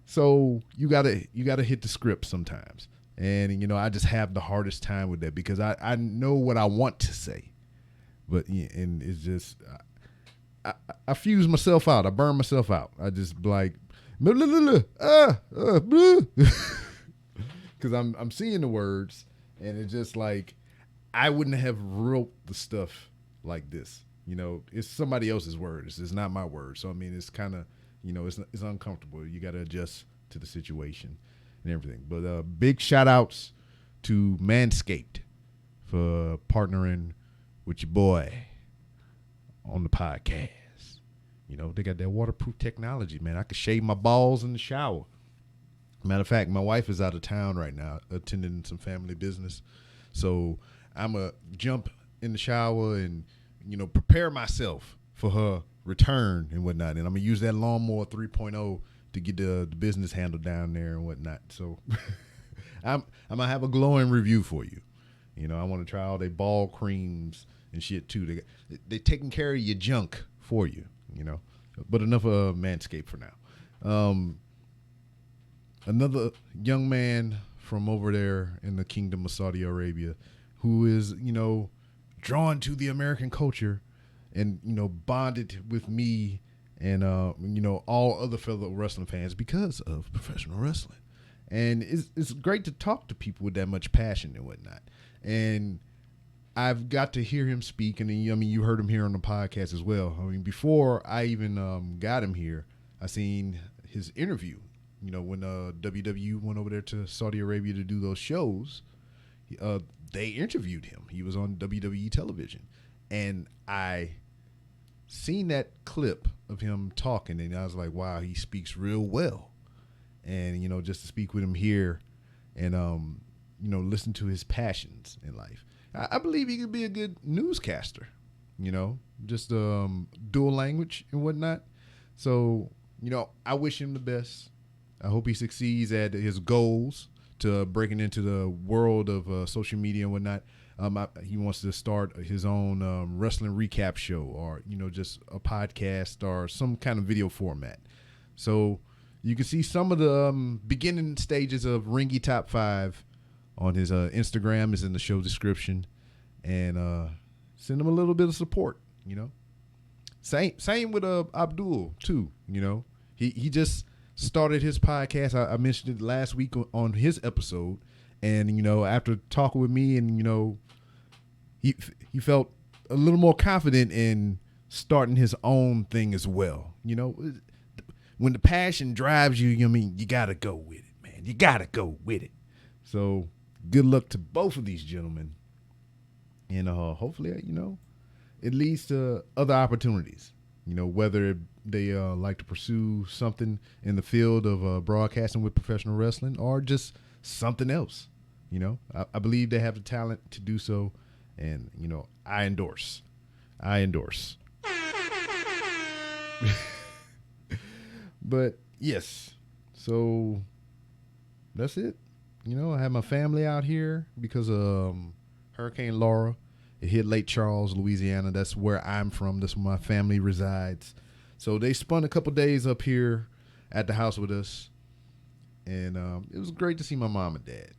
so you gotta hit the script sometimes. And, you know, I just have the hardest time with that because I know what I want to say. But, yeah, and it's just, I fuse myself out. I burn myself out. I just like, because I'm seeing the words, and it's just like, I wouldn't have wrote the stuff like this. You know, it's somebody else's words. It's not my word. So, I mean, it's kind of, you know, it's uncomfortable. You got to adjust to the situation and everything. But big shout outs to Manscaped for partnering with your boy on the podcast. You know, they got that waterproof technology, man. I could shave my balls in the shower. Matter of fact, my wife is out of town right now attending some family business. So I'm going to jump in the shower and, you know, prepare myself for her return and whatnot. And I'm going to use that lawnmower 3.0 to get the business handle down there and whatnot. So I'm going to have a glowing review for you. You know, I want to try all their ball creams and shit too. They're taking care of your junk for you, you know. But enough of Manscaped for now. Another young man from over there in the Kingdom of Saudi Arabia who is, you know, drawn to the American culture and, you know, bonded with me and, you know, all other fellow wrestling fans because of professional wrestling. And it's great to talk to people with that much passion and whatnot. And I've got to hear him speak, and I mean, you heard him here on the podcast as well. I mean, before I even got him here, I seen his interview. You know, when WWE went over there to Saudi Arabia to do those shows, they interviewed him. He was on WWE television, and I seen that clip of him talking, and I was like, wow, he speaks real well. And, you know, just to speak with him here and, you know, listen to his passions in life. I believe he could be a good newscaster, you know, just dual language and whatnot. So, you know, I wish him the best. I hope he succeeds at his goals to breaking into the world of social media and whatnot. He wants to start his own wrestling recap show or, you know, just a podcast or some kind of video format. So you can see some of the beginning stages of Ringy Top 5 on his Instagram is in the show description, and send him a little bit of support, you know. Same with Abdul too, you know. He just started his podcast. I mentioned it last week on his episode, and, you know, after talking with me, and, you know, he felt a little more confident in starting his own thing as well. You know, when the passion drives you, you know, I mean, you gotta go with it, man. You gotta go with it. So good luck to both of these gentlemen, and hopefully, you know, it leads to other opportunities. You know, whether they like to pursue something in the field of broadcasting with professional wrestling or just something else. You know, I believe they have the talent to do so, and, you know, I endorse. But yes, so that's it. You know, I have my family out here because of Hurricane Laura. It hit Lake Charles, Louisiana. That's where I'm from. That's where my family resides. So they spent a couple days up here at the house with us. And it was great to see my mom and dad.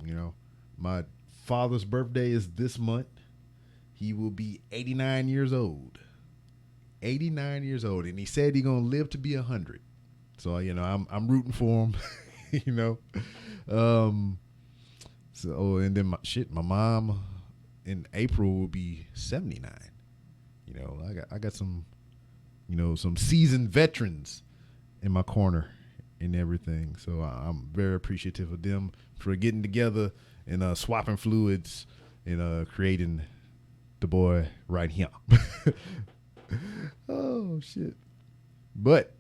You know, my father's birthday is this month. He will be 89 years old. 89 years old. And he said he's going to live to be 100. So, you know, I'm rooting for him, you know. So, and then my mom in April will be 79. You know, I got some, you know, some seasoned veterans in my corner and everything. So I'm very appreciative of them for getting together and swapping fluids and creating the boy right here. Oh shit. But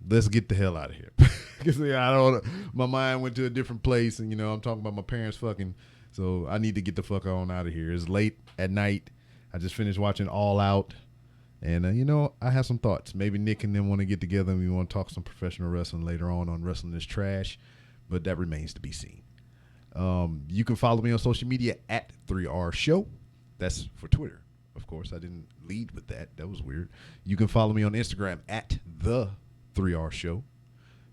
let's get the hell out of here. Because my mind went to a different place, and, you know, I'm talking about my parents fucking. So I need to get the fuck on out of here. It's late at night. I just finished watching All Out. And, I have some thoughts. Maybe Nick and them want to get together and we want to talk some professional wrestling later on Wrestling is Trash. But that remains to be seen. You can follow me on social media at 3R Show. That's for Twitter. Of course, I didn't lead with that. That was weird. You can follow me on Instagram at the 3R Show.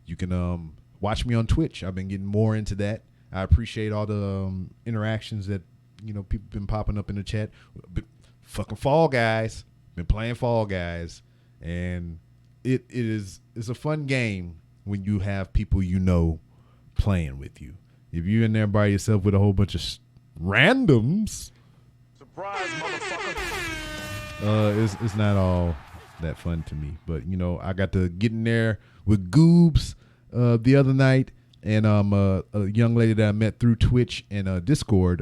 You can watch me on Twitch. I've been getting more into that. I appreciate all the interactions that, people been popping up in the chat. Fucking Fall Guys. Been playing Fall Guys, and it's a fun game when you have people playing with you. If you're in there by yourself with a whole bunch of randoms, surprise, motherfucker, it's not all that fun to me. But I got to get in there with Goobs the other night, and a young lady that I met through Twitch and Discord,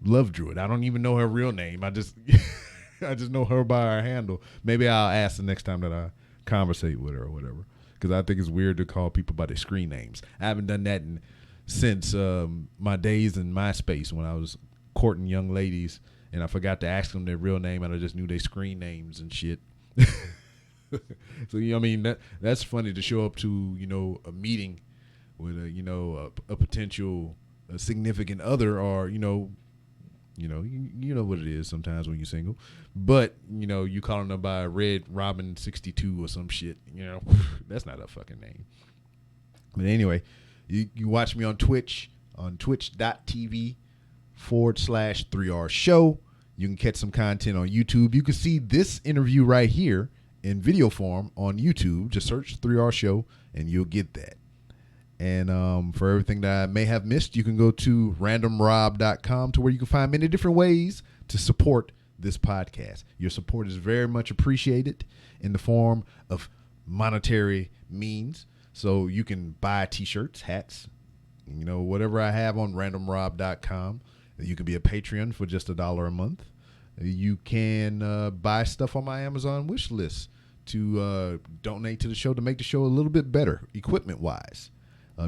Love Druid. I don't even know her real name. I just know her by her handle. Maybe I'll ask the next time that I conversate with her or whatever, because I think it's weird to call people by their screen names. I haven't done that since my days in MySpace when I was courting young ladies, and I forgot to ask them their real name, and I just knew their screen names and shit. So that's funny to show up to a meeting with a potential significant other, or you know what it is sometimes when you're single, but you calling them by Red Robin 62 or some shit. That's not a fucking name. But anyway, you watch me on Twitch on twitch.tv/3R Show. You can catch some content on YouTube. You can see this interview right here in video form on YouTube. Just search 3R Show and you'll get that. And for everything that I may have missed, you can go to randomrob.com to where you can find many different ways to support this podcast. Your support is very much appreciated in the form of monetary means. So you can buy t-shirts, hats, whatever I have on randomrob.com. You can be a Patreon for just $1 a month. You can buy stuff on my Amazon wish list to donate to the show to make the show a little bit better, equipment-wise.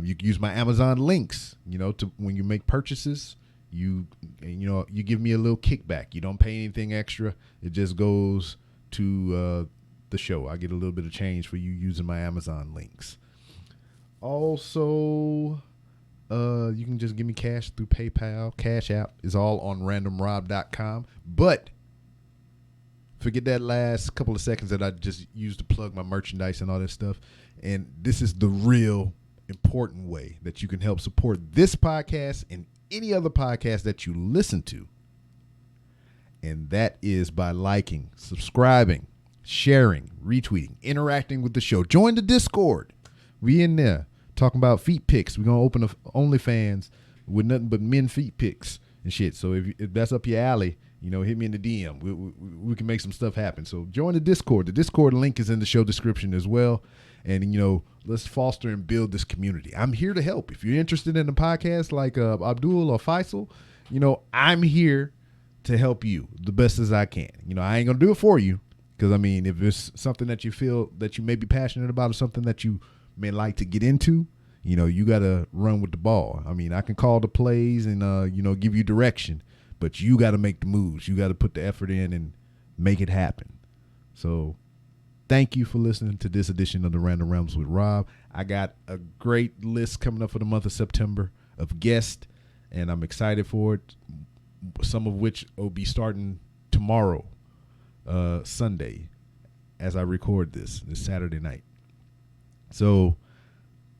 You can use my Amazon links, to when you make purchases, you give me a little kickback. You don't pay anything extra. It just goes to the show. I get a little bit of change for you using my Amazon links. Also, you can just give me cash through PayPal. Cash App is all on randomrob.com. But forget that last couple of seconds that I just used to plug my merchandise and all that stuff. And this is the real important way that you can help support this podcast and any other podcast that you listen to. And that is by liking, subscribing, sharing, retweeting, interacting with the show. Join the Discord. We in there talking about feet pics. We're going to open a OnlyFans with nothing but men feet pics and shit. So if that's up your alley, hit me in the DM. We can make some stuff happen. So join the Discord. The Discord link is in the show description as well. And, let's foster and build this community. I'm here to help. If you're interested in a podcast like Abdul or Faisal, I'm here to help you the best as I can. I ain't going to do it for you because, if it's something that you feel that you may be passionate about or something that you may like to get into, you got to run with the ball. I can call the plays and, give you direction, but you got to make the moves. You got to put the effort in and make it happen. So thank you for listening to this edition of the Random Rambles with Rob. I got a great list coming up for the month of September of guests, and I'm excited for it, some of which will be starting tomorrow, Sunday, as I record this Saturday night. So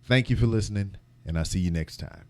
thank you for listening, and I'll see you next time.